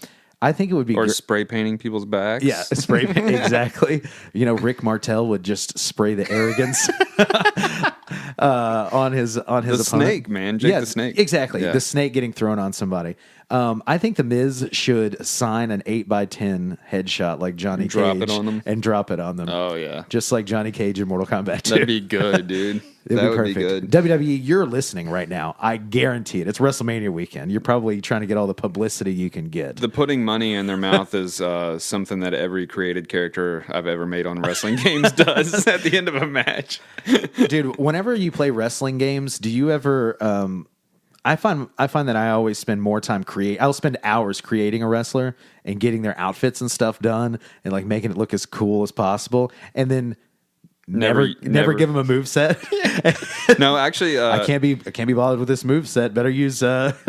I think it would be Or spray painting people's backs. yeah, spray paint exactly. Rick Martel would just spray the arrogance on his opponent. snake, man. Jake the Snake. Exactly. Yeah. The snake getting thrown on somebody. I think The Miz should sign an 8x10 headshot like Johnny Cage. Drop it on them? And drop it on them. Oh yeah. Just like Johnny Cage in Mortal Kombat 2. That'd be good, dude. That would be good. WWE, you're listening right now. I guarantee it. It's WrestleMania weekend. You're probably trying to get all the publicity you can get. The putting money in their mouth is something that every created character I've ever made on wrestling games does at the end of a match. Dude, whenever you play wrestling games, do you ever I find that I always spend more time I'll spend hours creating a wrestler and getting their outfits and stuff done and like making it look as cool as possible, and then never give them a move set. No, actually, I can't be bothered with this move set. Better use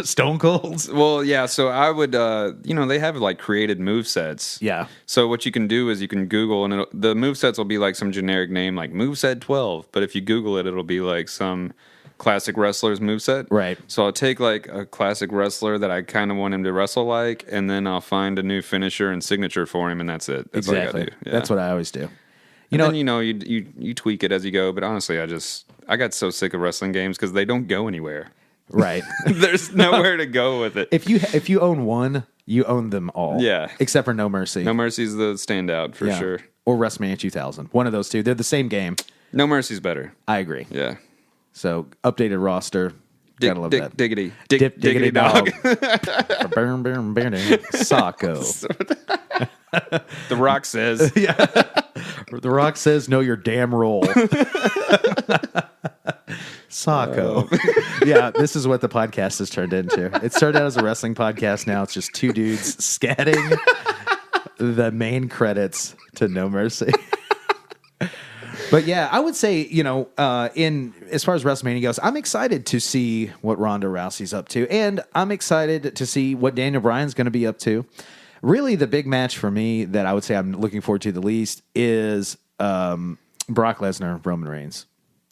Stone Cold's. Well, yeah. So I would, they have like created move sets. Yeah. So what you can do is you can Google, and the move sets will be like some generic name, like moveset 12. But if you Google it, it'll be like some classic wrestler's moveset. Right. So I'll take like a classic wrestler that I kind of want him to wrestle like, and then I'll find a new finisher and signature for him, and that's it. That's Exactly. all I gotta do. Yeah. That's what I always do. Then you tweak it as you go. But honestly, I got so sick of wrestling games because they don't go anywhere. Right. There's nowhere to go with it. If you own one, You own them all. Yeah. Except for No Mercy. No Mercy's the standout for sure. Or WrestleMania 2000. One of those two. They're the same game. No Mercy's better. I agree. Yeah. So, updated roster. Gotta love that. Diggity. Diggity dog. Burn, burn, burn. Socko. The Rock says. The Rock says, know your damn role. Socko. Yeah, this is what the podcast has turned into. It started out as a wrestling podcast. Now it's just two dudes scatting the main credits to No Mercy. But yeah, I would say, in as far as WrestleMania goes, I'm excited to see what Ronda Rousey's up to. And I'm excited to see what Daniel Bryan's going to be up to. Really, the big match for me that I would say I'm looking forward to the least is Brock Lesnar, Roman Reigns.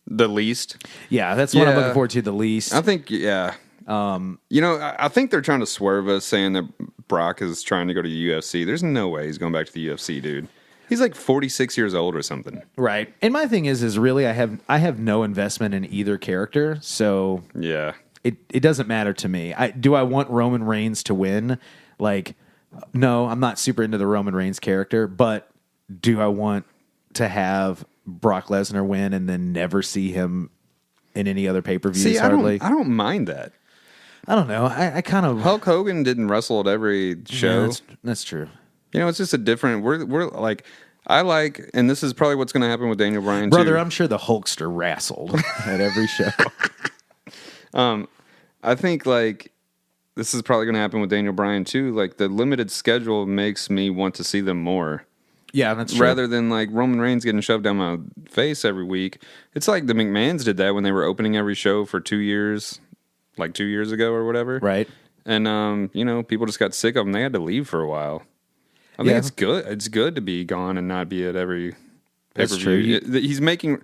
The least? Yeah, that's what I'm looking forward to the least. I think, I think they're trying to swerve us saying that Brock is trying to go to the UFC. There's no way he's going back to the UFC, dude. He's like 46 years old or something. Right. And my thing is really I have no investment in either character, so yeah. It doesn't matter to me. Do I want Roman Reigns to win? Like, no, I'm not super into the Roman Reigns character, but do I want to have Brock Lesnar win and then never see him in any other pay-per-views? See, hardly? I don't mind that. I don't know. I kind of... Hulk Hogan didn't wrestle at every show. Yeah, that's true. It's just a different... We're like... I like... And this is probably what's going to happen with Daniel Bryan, Brother, too. I'm sure the Hulkster wrestled at every show. I think, like... This is probably going to happen with Daniel Bryan, too. Like, the limited schedule makes me want to see them more. Yeah, that's true. Rather than, like, Roman Reigns getting shoved down my face every week. It's like the McMahons did that when they were opening every show for 2 years... Like 2 years ago or whatever. Right. And, people just got sick of them. They had to leave for a while. I think it's good. It's good to be gone and not be at every pay-per-view. That's true. He's making...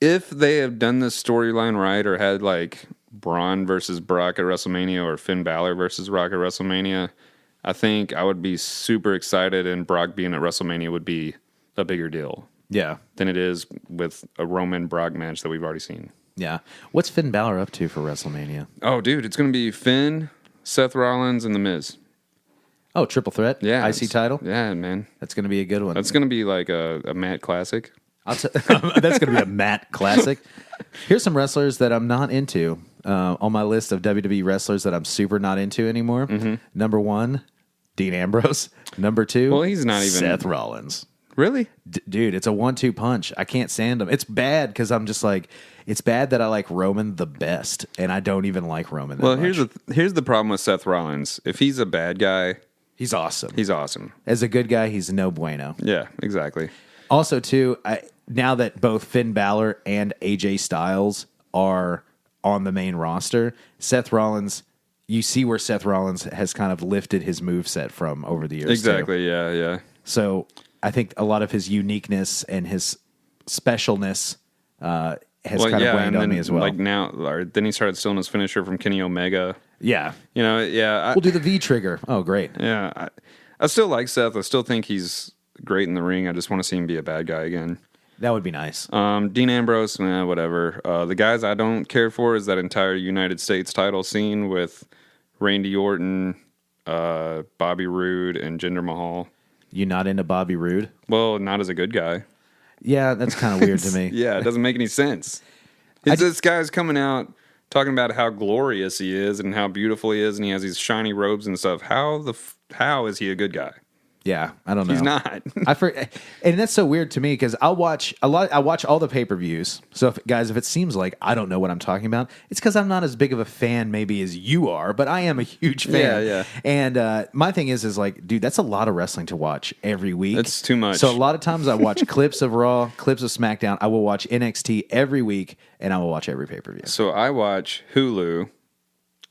If they have done this storyline right or had, like, Braun versus Brock at WrestleMania or Finn Balor versus Brock at WrestleMania, I think I would be super excited, and Brock being at WrestleMania would be a bigger deal. Yeah. Than it is with a Roman Brock match that we've already seen. Yeah. What's Finn Balor up to for WrestleMania? Oh, dude, it's going to be Finn, Seth Rollins, and The Miz. Oh, triple threat? Yeah. IC title? Yeah, man. That's going to be a good one. That's going to be like a Matt classic. That's going to be a Matt classic. Here's some wrestlers that I'm not into on my list of WWE wrestlers that I'm super not into anymore. Mm-hmm. Number 1, Dean Ambrose. Number 2, well, he's not even Seth Rollins. Really? Dude, it's a 1-2 punch. I can't stand him. It's bad because I'm just like, it's bad that I like Roman the best, and I don't even like Roman that much. Well, here's the problem with Seth Rollins. If he's a bad guy, he's awesome. He's awesome. As a good guy, he's no bueno. Yeah, exactly. Also, too, now that both Finn Balor and AJ Styles are on the main roster, Seth Rollins, you see where Seth Rollins has kind of lifted his moveset from over the years. Exactly, too. yeah. So I think a lot of his uniqueness and his specialness has kind of waned on me as well. Like now, then he started stealing his finisher from Kenny Omega. Yeah. We'll do the V trigger. Oh, great. Yeah. I still like Seth. I still think he's great in the ring. I just want to see him be a bad guy again. That would be nice. Dean Ambrose, whatever. The guys I don't care for is that entire United States title scene with Randy Orton, Bobby Roode, and Jinder Mahal. You not into Bobby Roode? Well, not as a good guy. Yeah, that's kind of weird to me. Yeah, it doesn't make any sense. This guy's coming out talking about how glorious he is and how beautiful he is, and he has these shiny robes and stuff. How is he a good guy? Yeah, I don't know. He's not. And that's so weird to me because I watch all the pay-per-views. So, if it seems like I don't know what I'm talking about, it's because I'm not as big of a fan maybe as you are, but I am a huge fan. Yeah. And my thing is like, dude, that's a lot of wrestling to watch every week. It's too much. So a lot of times I watch clips of Raw, clips of SmackDown. I will watch NXT every week, and I will watch every pay-per-view. So I watch Hulu.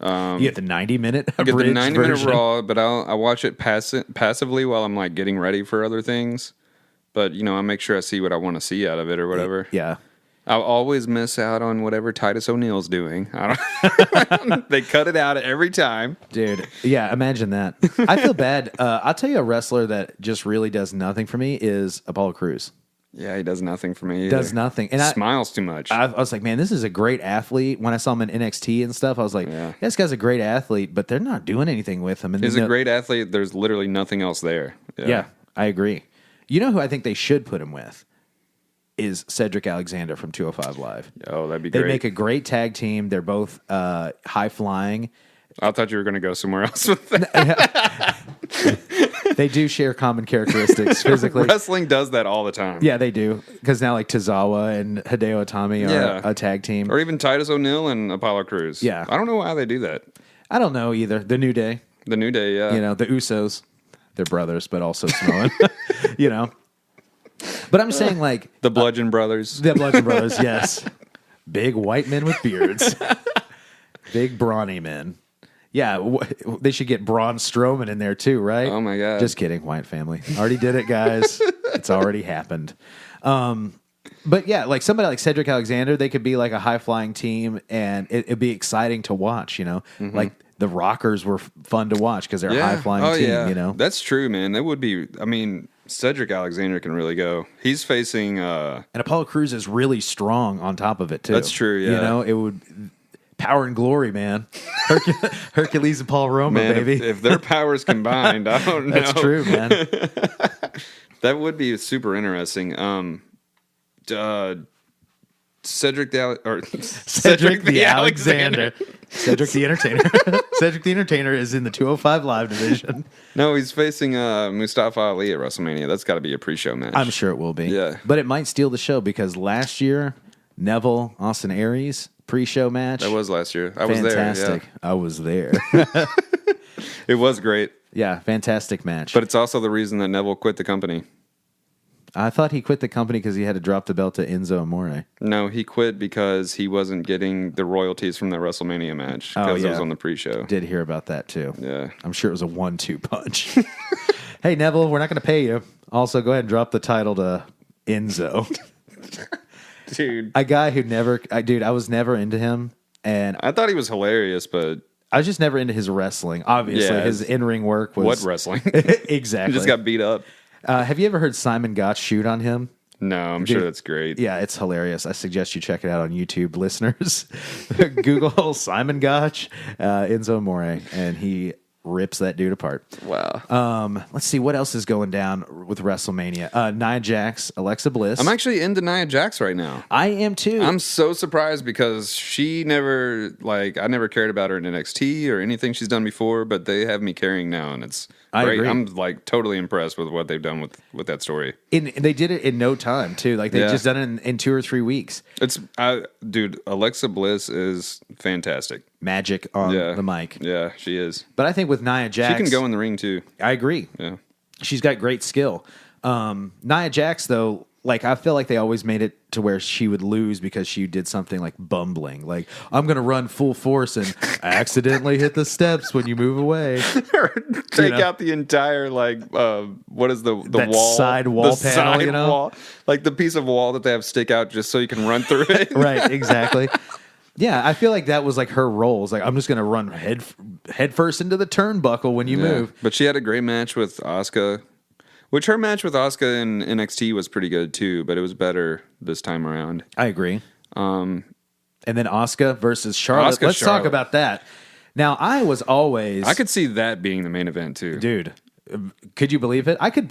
You get the 90-minute I get the 90-minute version. Raw, but I watch it passively while I'm like getting ready for other things. But I make sure I see what I want to see out of it or whatever. Yeah. I'll always miss out on whatever Titus O'Neil's doing. They cut it out every time. Dude, yeah, imagine that. I feel bad. I'll tell you a wrestler that just really does nothing for me is Apollo Crews. Yeah, he does nothing for me either. Does nothing. And smiles too much. I was like, man, this is a great athlete. When I saw him in NXT and stuff, I was like, this guy's a great athlete, but they're not doing anything with him. And he's a great athlete. There's literally nothing else there. Yeah, I agree. You know who I think they should put him with? Is Cedric Alexander from 205 Live. Oh, that'd be great. They make a great tag team. They're both high flying. I thought you were going to go somewhere else with that. They do share common characteristics physically. Wrestling does that all the time. Yeah, they do. Because now like Tozawa and Hideo Itami are a tag team. Or even Titus O'Neil and Apollo Crews. Yeah. I don't know why they do that. I don't know either. The New Day. The New Day, yeah. You know, the Usos. They're brothers, but also Samoan. You know. But I'm saying like... The Bludgeon Brothers. The Bludgeon Brothers, yes. Big white men with beards. Big brawny men. Yeah, they should get Braun Strowman in there too, right? Oh my God. Just kidding, Wyatt family. Already did it, guys. It's already happened. But yeah, like somebody like Cedric Alexander, they could be like a high-flying team, and it'd be exciting to watch, you know? Mm-hmm. Like the Rockers were fun to watch because they're a high-flying team, you know? That's true, man. That would be, I mean, Cedric Alexander can really go. He's facing... And Apollo Crews is really strong on top of it, too. That's true, yeah. You know, it would... Power and glory, man. Hercules and Paul Roma, man, baby. If their powers combined, I don't know. That's true, man. That would be super interesting. Cedric the Alexander. Cedric the Entertainer. Cedric the Entertainer is in the 205 Live division. No, he's facing Mustafa Ali at WrestleMania. That's got to be a pre-show match. I'm sure it will be. Yeah. But it might steal the show because last year, Neville, Austin Aries, pre-show match. That was last year. I was there. Fantastic. Yeah. I was there. It was great. Yeah, fantastic match. But it's also the reason that Neville quit the company. I thought he quit the company because he had to drop the belt to Enzo Amore. No, he quit because he wasn't getting the royalties from the WrestleMania match because it was on the pre-show. Did hear about that too. Yeah. I'm sure it was a 1-2 punch. Hey, Neville, we're not going to pay you. Also, go ahead and drop the title to Enzo. Dude. A guy who I was never into him. And I thought he was hilarious, but... I was just never into his wrestling. Obviously, his in-ring work was... What wrestling? Exactly. He just got beat up. Have you ever heard Simon Gotch shoot on him? No, I'm sure that's great. Yeah, it's hilarious. I suggest you check it out on YouTube, listeners. Google Simon Gotch, Enzo Amore, and he rips that dude apart. Wow. Let's see what else is going down with WrestleMania. Nia Jax, Alexa Bliss. I'm actually into Nia Jax right now. I am too. I'm so surprised because she never, I never cared about her in NXT or anything she's done before, but they have me carrying now, and it's I great. agree. I'm totally impressed with what they've done with that story. And they did it in no time too. Like they just done it in 2 or 3 weeks. Dude, Alexa Bliss is fantastic. Magic on the mic. Yeah, she is. But I think with Nia Jax, She can go in the ring too. I agree. Yeah. She's got great skill. Nia Jax, though, I feel like they always made it to where she would lose because she did something like bumbling. Like, I'm going to run full force and accidentally hit the steps when you move away. Take out the entire, what is the that wall? Side wall the panel, side wall. Like the piece of wall that they have stick out just so you can run through it. Right, exactly. Yeah, I feel like that was like her role. It's like, I'm just going to run head first into the turnbuckle when you move. But she had a great match with Asuka, which her match with Asuka in NXT was pretty good too, but it was better this time around. I agree. And then Asuka versus Charlotte. Let's talk about that. Now, I could see that being the main event too. Dude, could you believe it? I could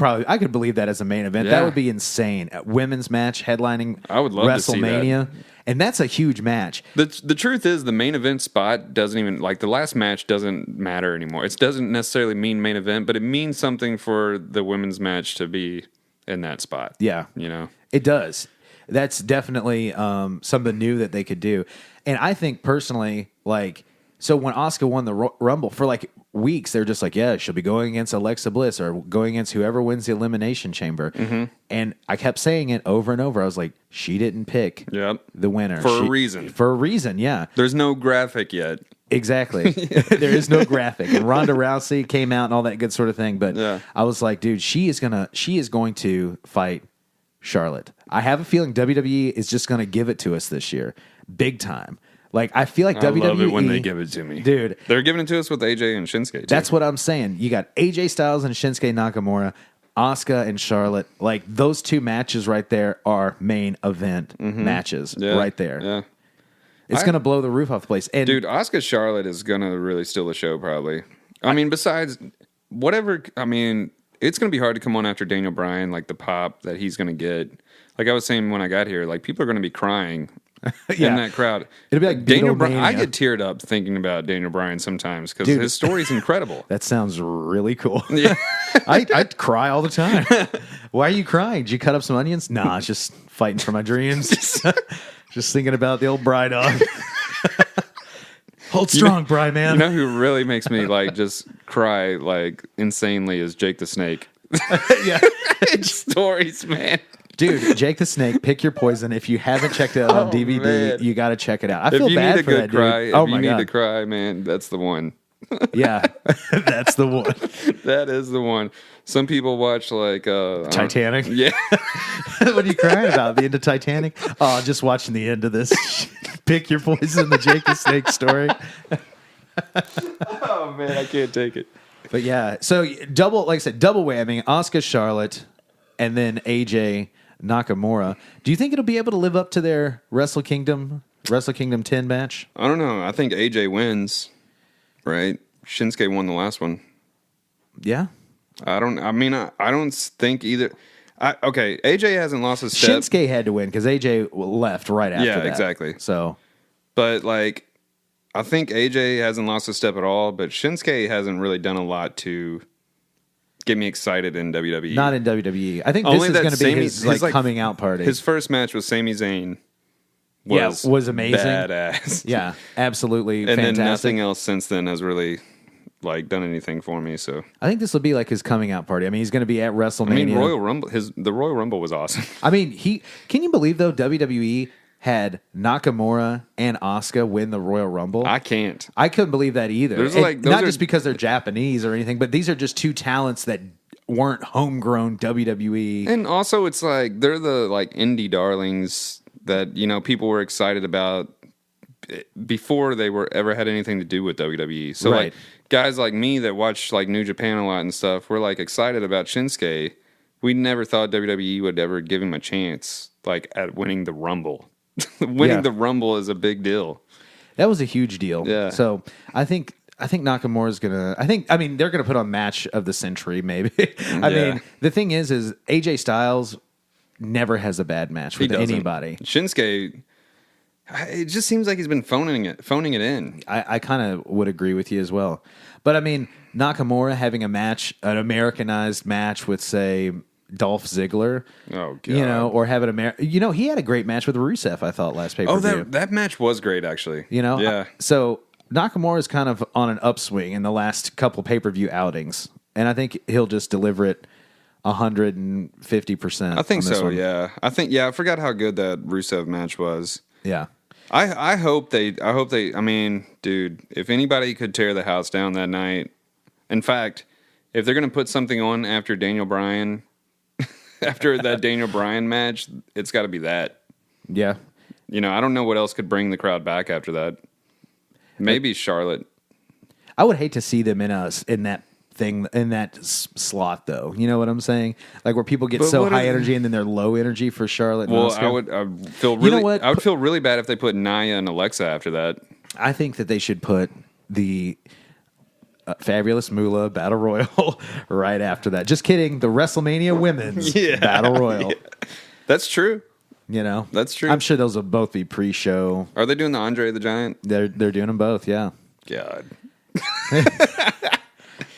believe that as a main event. Yeah. That would be insane. A women's match headlining I would love to see WrestleMania. And that's a huge match. The truth is, the main event spot doesn't even, the last match doesn't matter anymore. It doesn't necessarily mean main event, but it means something for the women's match to be in that spot. Yeah. You know? It does. That's definitely something new that they could do. And I think personally, so when Asuka won the Rumble, for weeks, they're just like, yeah, she'll be going against Alexa Bliss or going against whoever wins the Elimination Chamber. Mm-hmm. And I kept saying it over and over. I was like, she didn't pick the winner. For a reason. For a reason, yeah. There's no graphic yet. Exactly. There is no graphic. And Ronda Rousey came out and all that good sort of thing. But I was like, dude, she is going to fight Charlotte. I have a feeling WWE is just going to give it to us this year. Big time. I feel like WWE... I love it when they give it to me. Dude. They're giving it to us with AJ and Shinsuke, too. That's what I'm saying. You got AJ Styles and Shinsuke Nakamura. Asuka and Charlotte, like those two matches right there are main event matches right there. Yeah. It's going to blow the roof off the place. And Dude, Asuka Charlotte is going to really steal the show, probably. I mean, besides whatever, I mean, it's going to be hard to come on after Daniel Bryan, like the pop that he's going to get. Like I was saying when I got here, like people are going to be crying in that crowd. It'll be like Daniel Bryan. Beatlemania. I get teared up thinking about Daniel Bryan sometimes because his story's incredible. That sounds really cool. Yeah. I'd cry all the time. Why are you crying? Did you cut up some onions? Nah, it's just fighting for my dreams. Just thinking about the old Bri dog. Hold strong, Bri man. You know who really makes me like just cry like insanely is Jake the Snake. Yeah. Stories, man. Dude, Jake the Snake, pick your poison. If you haven't checked it out on DVD, man. you got to check it out. I If feel you bad need a for good that cry, dude. Oh if my you need God. to cry, man, that's the one. Yeah, that's the one. That is the one. Some people watch like Titanic? Yeah. What are you crying about? The end of Titanic? Oh, just watching the end of this. Pick your poison, the Jake the Snake story. Oh man, I can't take it. But yeah, so double, like I said, double whammy. Asuka, Charlotte, and then AJ Nakamura. Do you think it'll be able to live up to their Wrestle Kingdom 10 match? I don't know. I think AJ wins, right? Shinsuke won the last one. Yeah. I don't think either. Okay, AJ hasn't lost a step. Shinsuke had to win because AJ left right after that. Yeah, exactly. So, But like, I think AJ hasn't lost a step at all. But Shinsuke hasn't really done a lot to get me excited in WWE. not in WWE. I think this Only is that going to be Sami- his his, like, coming out party. His first match with Sami Zayn was amazing. badass. Yeah, absolutely And fantastic. then nothing else since then has really like done anything for me. So I think this will be like his coming out party. I mean, he's going to be at WrestleMania. I mean, Royal Rumble. The Royal Rumble was awesome. I mean, can you believe though WWE had Nakamura and Asuka win the Royal Rumble? I can't. I couldn't believe that either. There's And like- those not are- just because they're Japanese or anything, but these are just two talents that weren't homegrown WWE. And also, it's like they're the like indie darlings that people were excited about before they were ever had anything to do with WWE. So Right. like guys like me that watch like New Japan a lot and stuff, we're like excited about Shinsuke. We never thought WWE would ever give him a chance like at winning the Rumble. Winning Yeah. the Rumble is a big deal. That was a huge deal. Yeah. So I think Nakamura's gonna. They're gonna put on match of the century. Maybe. I Yeah. mean, the thing is AJ Styles never has a bad match with doesn't. anybody. Shinsuke, it just seems like he's been phoning it in. I kind of would agree with you as well. But I mean, Nakamura having an Americanized match with, say, Dolph Ziggler, Oh god. or having he had a great match with Rusev. I thought last pay per Oh, view. that match was great actually. Yeah. So Nakamura is kind of on an upswing in the last couple pay per view outings, and I think he'll just deliver it 150%. I think on this so, one. yeah. I forgot how good that Rusev match was. Yeah. I hope they I mean, dude, if anybody could tear the house down that night. In fact, if they're going to put something on after Daniel Bryan after that Daniel Bryan match, it's got to be that. Yeah. I don't know what else could bring the crowd back after that. Maybe Charlotte. I would hate to see them in that slot, though. You know what I'm saying? Like where people get But so what high if- energy and then they're low energy for Charlotte. And Well, Asuka. I would feel really You know what? I would feel really bad if they put Nia and Alexa after that. I think that they should put the Fabulous Moolah Battle Royal right after that. Just kidding. The WrestleMania Women's Battle Royal. Yeah. That's true. That's true. I'm sure those will both be pre-show. Are they doing the Andre the Giant? They're doing them both. Yeah. God.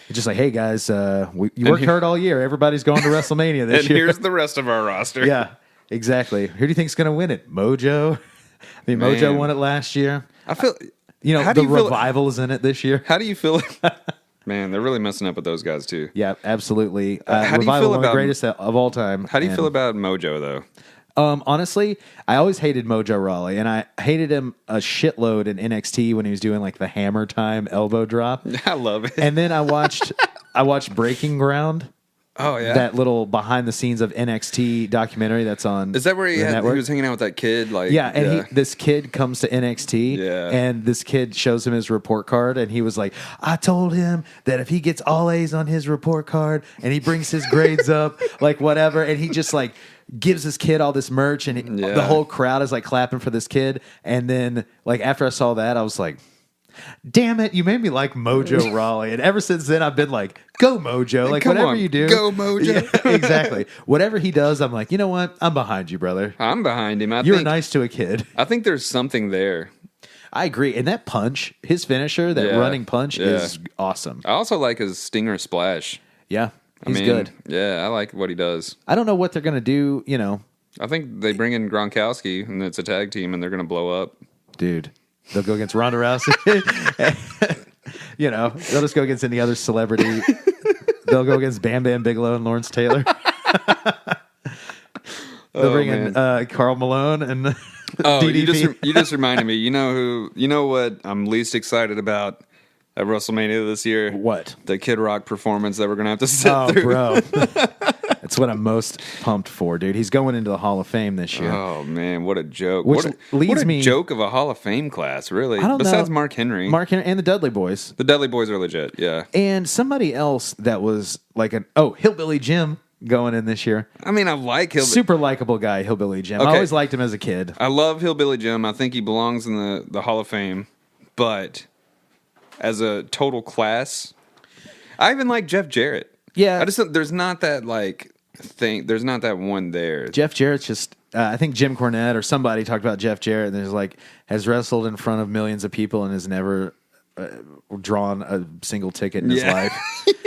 It's just like, hey guys, you worked hard all year. Everybody's going to WrestleMania this And year. here's the rest of our roster. Yeah, exactly. Who do you think's going to win it? Mojo. I mean, Mojo Man. won it last year. I feel How the do you feel- Revival is in it this year. How do you feel? Man, they're really messing up with those guys too. Yeah, absolutely. How do you Revival, feel one of the about- greatest of all time. How do you And, feel about Mojo though? Honestly, I always hated Mojo Rawley, and I hated him a shitload in NXT when he was doing like the Hammer Time elbow drop. I love it. And then I watched Breaking Ground, Oh yeah, that little behind the scenes of NXT documentary that's on. Is that where he network? was hanging out with that kid? Like, Yeah, and this kid comes to NXT, and this kid shows him his report card, and he was like, I told him that if he gets all A's on his report card and he brings his grades up, like whatever, and he just like gives this kid all this merch, and the whole crowd is like clapping for this kid, and then like after I saw that, I was like, damn it, you made me like Mojo Rawley. And ever since then, I've been like, go Mojo. Like, whatever you do. Go Mojo. Yeah, exactly. Whatever he does, I'm like, you know what? I'm behind you, brother. I'm behind him. You're nice to a kid. I think there's something there. I agree. And that punch, his finisher, that running punch is awesome. I also like his Stinger Splash. Yeah, he's good. Yeah, I like what he does. I don't know what they're going to do, you know. I think they bring in Gronkowski, and it's a tag team, and they're going to blow up. Dude. They'll go against Ronda Rousey. You know, they'll just go against any other celebrity. They'll go against Bam Bam Bigelow and Lawrence Taylor. They'll bring in Karl Malone and DDP. You just reminded me. You know what I'm least excited about at WrestleMania this year? What? The Kid Rock performance that we're going to have to sit through. Bro. That's what I'm most pumped for, dude. He's going into the Hall of Fame this year. Oh, man, what a joke. Which what a joke of a Hall of Fame class, really. Besides Mark Henry. Mark Henry and the Dudley Boys. The Dudley Boys are legit, yeah. And somebody else that was like Hillbilly Jim going in this year. I mean, I like Hillbilly. Super likable guy, Hillbilly Jim. I always liked him as a kid. I love Hillbilly Jim. I think he belongs in the Hall of Fame. But as a total class, I even like Jeff Jarrett. Yeah. There's not that, like... there's not that one there. Jeff Jarrett's just I think Jim Cornette or somebody talked about Jeff Jarrett, and there's like has wrestled in front of millions of people and has never drawn a single ticket in his life.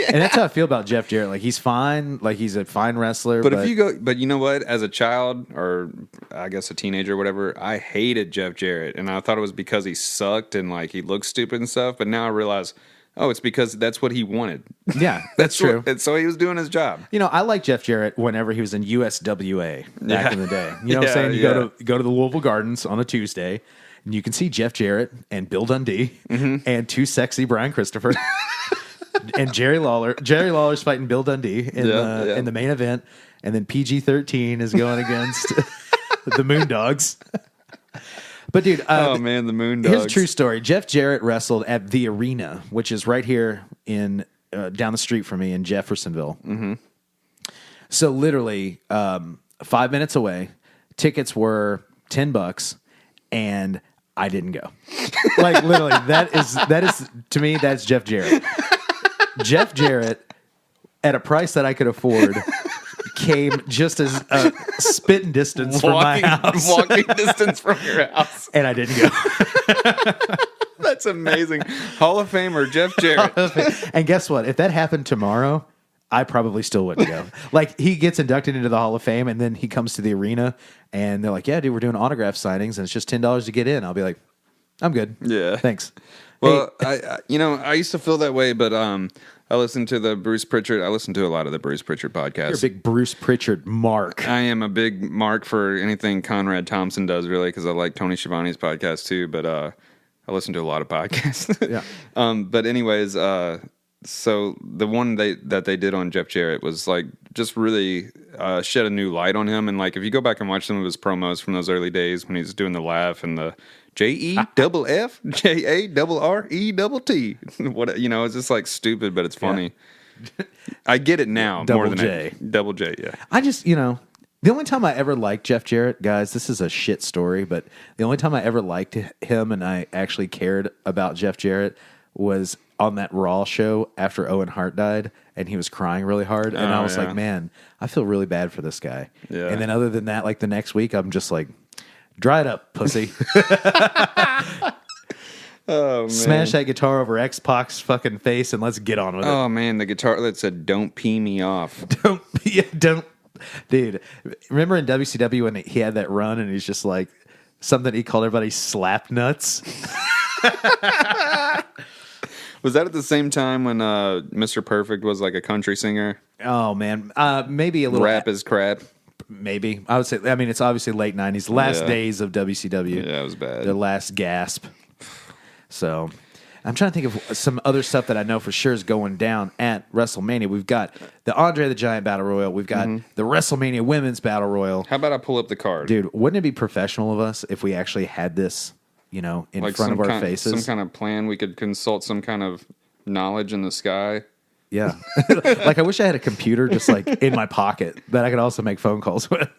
And that's how I feel about Jeff Jarrett. Like he's fine, like he's a fine wrestler. But you know what? As a child or I guess a teenager or whatever, I hated Jeff Jarrett, and I thought it was because he sucked and like he looked stupid and stuff. But now I realize, oh, it's because that's what he wanted. Yeah, that's true. And so he was doing his job. You know, I like Jeff Jarrett whenever he was in USWA back in the day. You know what I'm saying? You go to the Louisville Gardens on a Tuesday, and you can see Jeff Jarrett and Bill Dundee and too sexy Brian Christopher and Jerry Lawler. Jerry Lawler's fighting Bill Dundee in the main event, and then PG-13 is going against the Moondogs. But dude, oh man, the Moondogs. Here's a true story. Jeff Jarrett wrestled at the Arena, which is right here in down the street from me in Jeffersonville. Mm-hmm. So literally 5 minutes away. Tickets were $10, and I didn't go. Like literally, that is to me that's Jeff Jarrett. Jeff Jarrett at a price that I could afford. Came just as spitting distance from my house. Walking distance from your house. And I didn't go. That's amazing. Hall of Famer Jeff Jarrett. And guess what? If that happened tomorrow, I probably still wouldn't go. Like, he gets inducted into the Hall of Fame, and then he comes to the arena, and they're like, yeah, dude, we're doing autograph signings, and it's just $10 to get in. I'll be like, I'm good. Yeah. Thanks. Well, hey. I used to feel that way, but I listen to the Bruce Pritchard. I listen to a lot of the Bruce Pritchard podcasts. You're a big Bruce Pritchard mark. I am a big mark for anything Conrad Thompson does, really, because I like Tony Schiavone's podcast too. But I listen to a lot of podcasts. Yeah. But anyways, so the one that they did on Jeff Jarrett was like just really shed a new light on him. And like if you go back and watch some of his promos from those early days when he's doing the laugh and the JEFF JARRETT. What it's just like stupid, but it's funny. Yeah. I get it now more than Double J. Yeah. I just the only time I ever liked Jeff Jarrett, guys, this is a shit story, but the only time I ever liked him and I actually cared about Jeff Jarrett was on that Raw show after Owen Hart died, and he was crying really hard, and I was like, man, I feel really bad for this guy. Yeah. And then other than that, like the next week, I'm just like, dry it up, pussy. Oh, man. Smash that guitar over X-Pac's fucking face and let's get on with it. Oh, man, the guitar that said, don't pee me off. Don't. Dude, remember in WCW when he had that run and he's just like, something he called everybody slap nuts? Was that at the same time when Mr. Perfect was like a country singer? Oh, man. Maybe a little. Rap is crap. Maybe. I would say, I mean, it's obviously late 90s, last days of WCW. Yeah, it was bad. Their last gasp. So, I'm trying to think of some other stuff that I know for sure is going down at WrestleMania. We've got the Andre the Giant Battle Royal. We've got the WrestleMania Women's Battle Royal. How about I pull up the card? Dude, wouldn't it be professional of us if we actually had this, in like front of our faces? Some kind of plan. We could consult some kind of knowledge in the sky. Yeah. Like, I wish I had a computer just like in my pocket that I could also make phone calls with.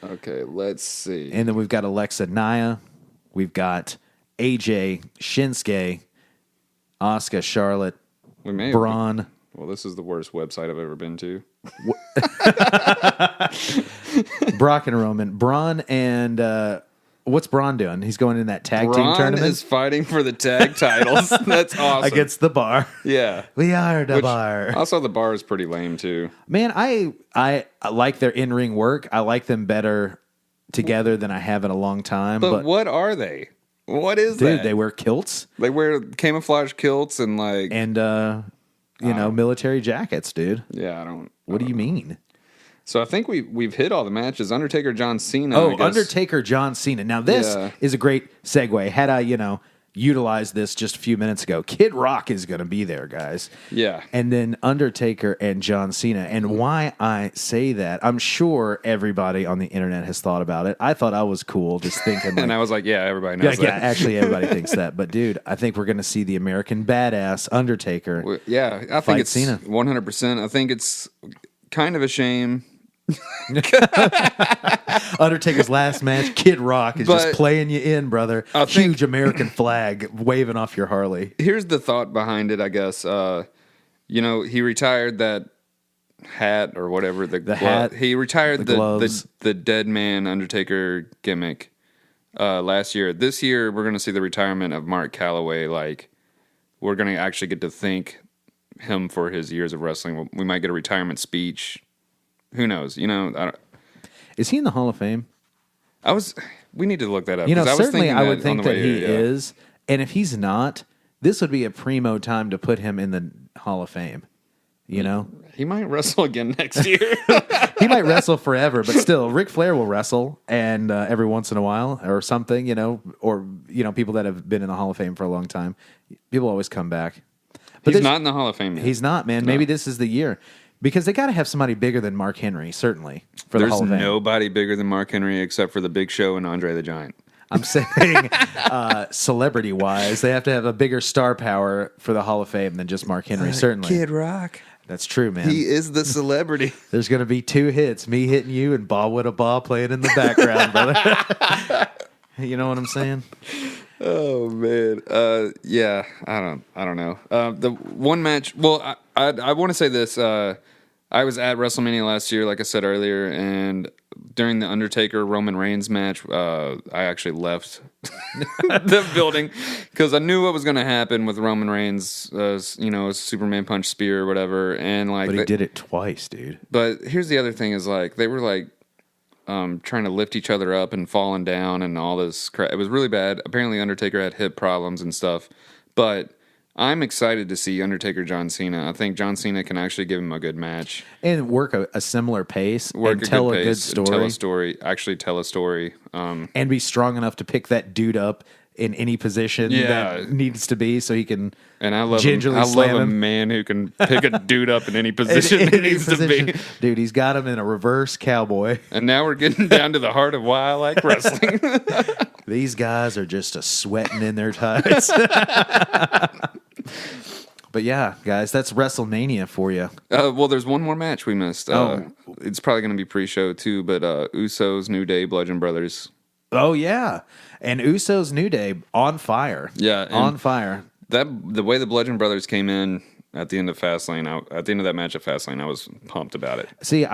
Okay, let's see. And then we've got Alexa Nia. We've got AJ, Shinsuke, Asuka, Charlotte, Braun. Well, this is the worst website I've ever been to. Brock and Roman. Braun and... what's Braun doing? He's going in that tag team tournament? Braun is fighting for the tag titles. That's awesome. Against the Bar. Yeah. We are the Bar. Also, the Bar is pretty lame, too. Man, I like their in-ring work. I like them better together than I have in a long time. But what are they? What is that? Dude, they wear kilts. They wear camouflage kilts and like... And, military jackets, dude. Yeah, I don't... What do you mean? So I think we've hit all the matches. Undertaker, John Cena. Oh, Undertaker, John Cena. Now this is a great segue. Had I, utilized this just a few minutes ago, Kid Rock is going to be there, guys. Yeah. And then Undertaker and John Cena. And why I say that, I'm sure everybody on the internet has thought about it. I thought I was cool just thinking. And I was like, yeah, everybody knows that. Yeah, actually everybody thinks that. But dude, I think we're going to see the American badass Undertaker. I think it's Cena. 100%. I think it's kind of a shame. Undertaker's last match, Kid Rock is just playing you in, brother. Huge American flag waving off your Harley. Here's the thought behind it, I guess. He retired that hat or whatever, the hat. He retired the dead man Undertaker gimmick last year. This year, we're going to see the retirement of Mark Calloway. Like, we're going to actually get to thank him for his years of wrestling. We might get a retirement speech. Who knows? Is he in the Hall of Fame? We need to look that up. Certainly I would think that he is. And if he's not, this would be a primo time to put him in the Hall of Fame. He might wrestle again next year. He might wrestle forever, but still, Ric Flair will wrestle, and every once in a while or something, or people that have been in the Hall of Fame for a long time, people always come back. But he's not in the Hall of Fame yet. He's not, man. No. Maybe this is the year. Because they got to have somebody bigger than Mark Henry, certainly, for the Hall of Fame. There's nobody bigger than Mark Henry except for the Big Show and Andre the Giant. I'm saying celebrity-wise, they have to have a bigger star power for the Hall of Fame than just Mark Henry, certainly. Kid Rock. That's true, man. He is the celebrity. There's going to be 2 hits, me hitting you and Ball with a Ball playing in the background, brother. You know what I'm saying? Oh man, yeah. I don't know. The one match. Well, I want to say this. I was at WrestleMania last year, like I said earlier, and during the Undertaker Roman Reigns match, I actually left the building because I knew what was going to happen with Roman Reigns. Superman punch spear or whatever, and but he did it twice, dude. But here's the other thing: is like they were like. Trying to lift each other up and falling down and all this crap. It was really bad. Apparently Undertaker had hip problems and stuff. But I'm excited to see Undertaker John Cena. I think John Cena can actually give him a good match. And work a similar pace. Tell a good story. Tell a story. Actually tell a story. And be strong enough to pick that dude up in any position that needs to be so he can and I love gingerly him. I slam love him. a man who can pick a dude up in any position he needs to be. Dude, he's got him in a reverse cowboy. And now we're getting down to the heart of why I like wrestling. These guys are just sweating in their tights. But yeah, guys, that's WrestleMania for you. Well, there's one more match we missed. It's probably going to be pre-show too, but Usos, New Day, Bludgeon Brothers. Oh, yeah. And Usos New Day on fire. Yeah. On fire. The way the Bludgeon Brothers came in at the end of Fastlane, at the end of that match at Fastlane, I was pumped about it. See,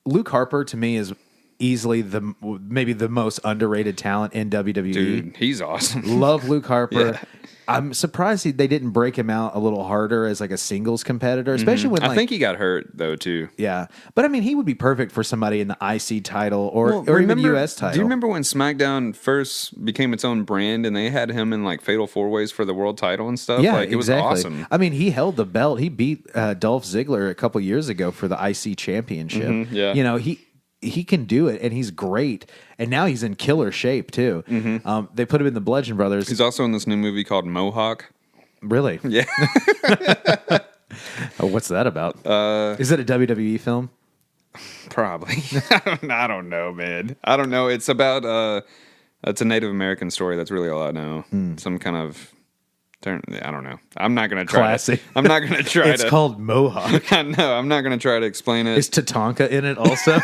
Luke Harper to me is easily maybe the most underrated talent in WWE. Dude, he's awesome. Love Luke Harper. Yeah. I'm surprised they didn't break him out a little harder as like a singles competitor, especially when I think he got hurt though too. Yeah, but I mean, he would be perfect for somebody in the IC title or even the US title. Do you remember when SmackDown first became its own brand and they had him in like Fatal 4-Ways for the world title and stuff? Yeah, like, it was awesome. I mean, he held the belt. He beat Dolph Ziggler a couple years ago for the IC championship. Yeah, he can do it, and he's great. And now he's in killer shape too. They put him in the Bludgeon Brothers. He's also in this new movie called Mohawk. Really? Yeah. What's that about? Is it a WWE film? Probably. I don't know, man. I don't know. It's about it's a Native American story. That's really all I know. Some kind of I don't know. I'm not going to try. Classy. I'm not going to try. It's called Mohawk. No, I'm not going to try to explain it. Is Tatanka in it also?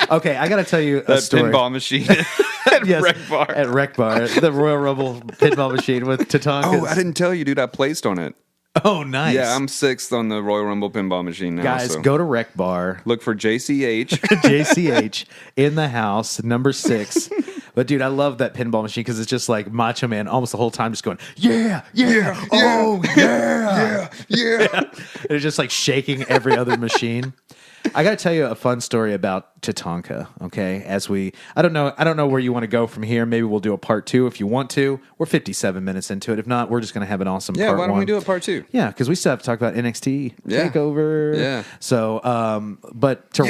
Okay, I got to tell you a story. Pinball machine at Rec Bar. At Rec Bar, the Royal Rumble pinball machine with Tatanka. Oh, I didn't tell you, dude. I placed on it. Oh, nice. Yeah, I'm 6th on the Royal Rumble pinball machine now. Guys, go to Rec Bar. Look for JCH. JCH in the house, number 6. But dude, I love that pinball machine because it's just like Macho Man almost the whole time just going, yeah, oh, yeah. And it's just like shaking every other machine. I got to tell you a fun story about Tatanka, okay? I don't know where you want to go from here. Maybe we'll do a part 2 if you want to. We're 57 minutes into it. If not, we're just going to have an awesome part 1. Yeah, why don't we do a part 2? Yeah, because we still have to talk about NXT TakeOver. Yeah. So, but to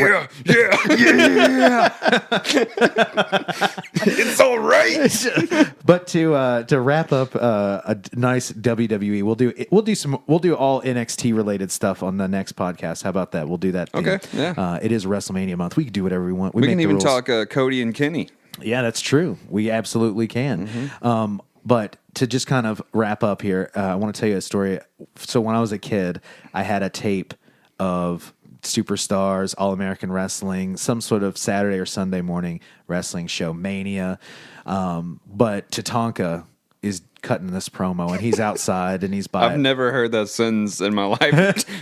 It's all right. But to wrap up a nice WWE, we'll do all NXT related stuff on the next podcast. How about that? We'll do that. Okay. Yeah. It is WrestleMania month. We can do whatever we want. We make can the even rules. talk Cody and Kenny. Yeah, that's true. We absolutely can. But to just kind of wrap up here, I want to tell you a story. So when I was a kid, I had a tape of Superstars, All American Wrestling, some sort of Saturday or Sunday morning wrestling show, Mania. But Tatanka is cutting this promo, and he's outside, and he's by. I've never heard that sentence in my life.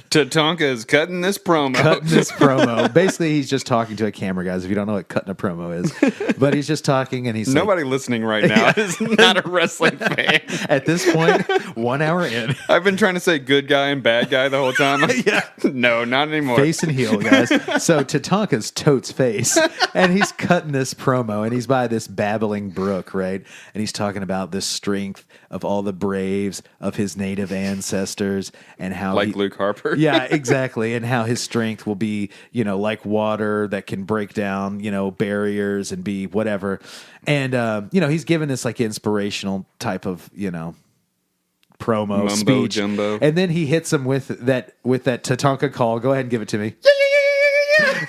Tatanka is cutting this promo. Basically, he's just talking to a camera, guys. If you don't know what cutting a promo is, but he's just talking, and he's nobody listening right now is not a wrestling fan. At this point, 1 hour in, I've been trying to say good guy and bad guy the whole time. Yeah. No, not anymore. Face and heel, guys. So Tatanka's totes face, and he's cutting this promo, and he's by this babbling brook, right? And he's talking about the strength of all the braves of his native ancestors, and how Luke Harper. Yeah, exactly. And how his strength will be, like water that can break down, barriers and be whatever. And, he's given this like inspirational type of, promo Mumbo speech. jumbo. And then he hits him with that Tatanka call. Go ahead and give it to me.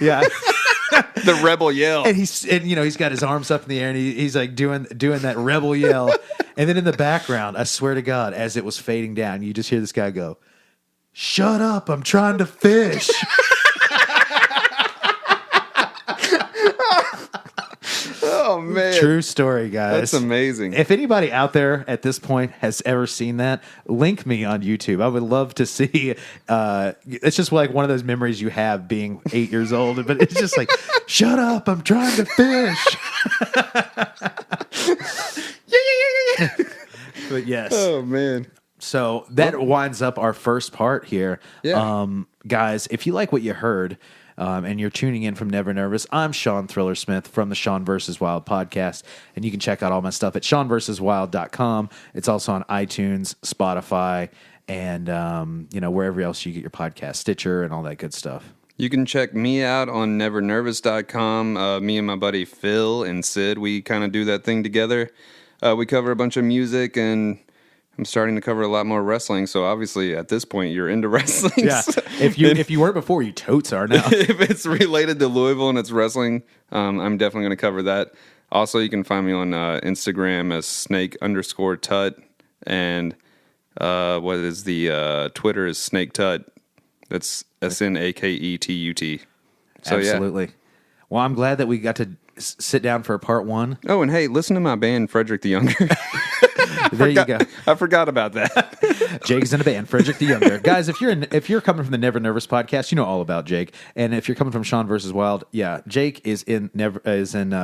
Yeah. The rebel yell. And he's got his arms up in the air, and he's like doing that rebel yell. And then in the background, I swear to God, as it was fading down, you just hear this guy go, "Shut up, I'm trying to fish." Oh, man. True story, guys. That's amazing. If anybody out there at this point has ever seen that, link me on YouTube. I would love to see. It's just like one of those memories you have being 8 years old, but it's just like, "Shut up, I'm trying to fish." But yes. Oh, man. So that winds up our first part here. Yeah. Guys, if you like what you heard, and you're tuning in from Never Nervous, I'm Sean Thriller Smith from the Sean vs. Wild podcast, and you can check out all my stuff at SeanVersusWild.com. It's also on iTunes, Spotify, and wherever else you get your podcast, Stitcher, and all that good stuff. You can check me out on nevernervous.com. Me and my buddy Phil and Sid, we kind of do that thing together. We cover a bunch of music, and I'm starting to cover a lot more wrestling. So obviously, at this point, you're into wrestling. Yeah, if you weren't before, you totes are now. If it's related to Louisville and it's wrestling, I'm definitely going to cover that. Also, you can find me on Instagram as snake_tut, and what is the Twitter is snake tut. That's SNAKETUT. So, absolutely. Yeah. Well, I'm glad that we got to sit down for part 1. Oh, and hey, listen to my band, Frederick the Younger. There you go. I forgot about that. Jake's in a band, Frederick the Younger. Guys, if you're coming from the Never Nervous podcast, you know all about Jake. And if you're coming from Sean vs. Wild, yeah, Jake is in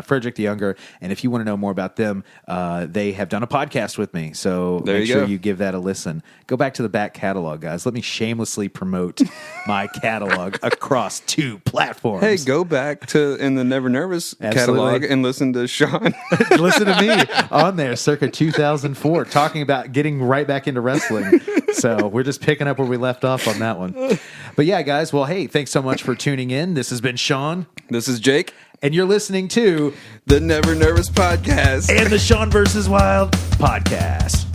Frederick the Younger. And if you want to know more about them, they have done a podcast with me. So make sure you give that a listen. Go back to the back catalog, guys. Let me shamelessly promote my catalog across 2 platforms. Hey, go back in the Never Nervous catalog and listen to Sean. Listen to me on there, circa 2004. before, talking about getting right back into wrestling. So we're just picking up where we left off on that one. But yeah, guys, well, hey, thanks so much for tuning in. This has been Sean. This is Jake. And you're listening to the Never Nervous Podcast. And the Sean vs. Wild Podcast.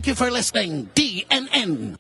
Thank you for listening, DNN.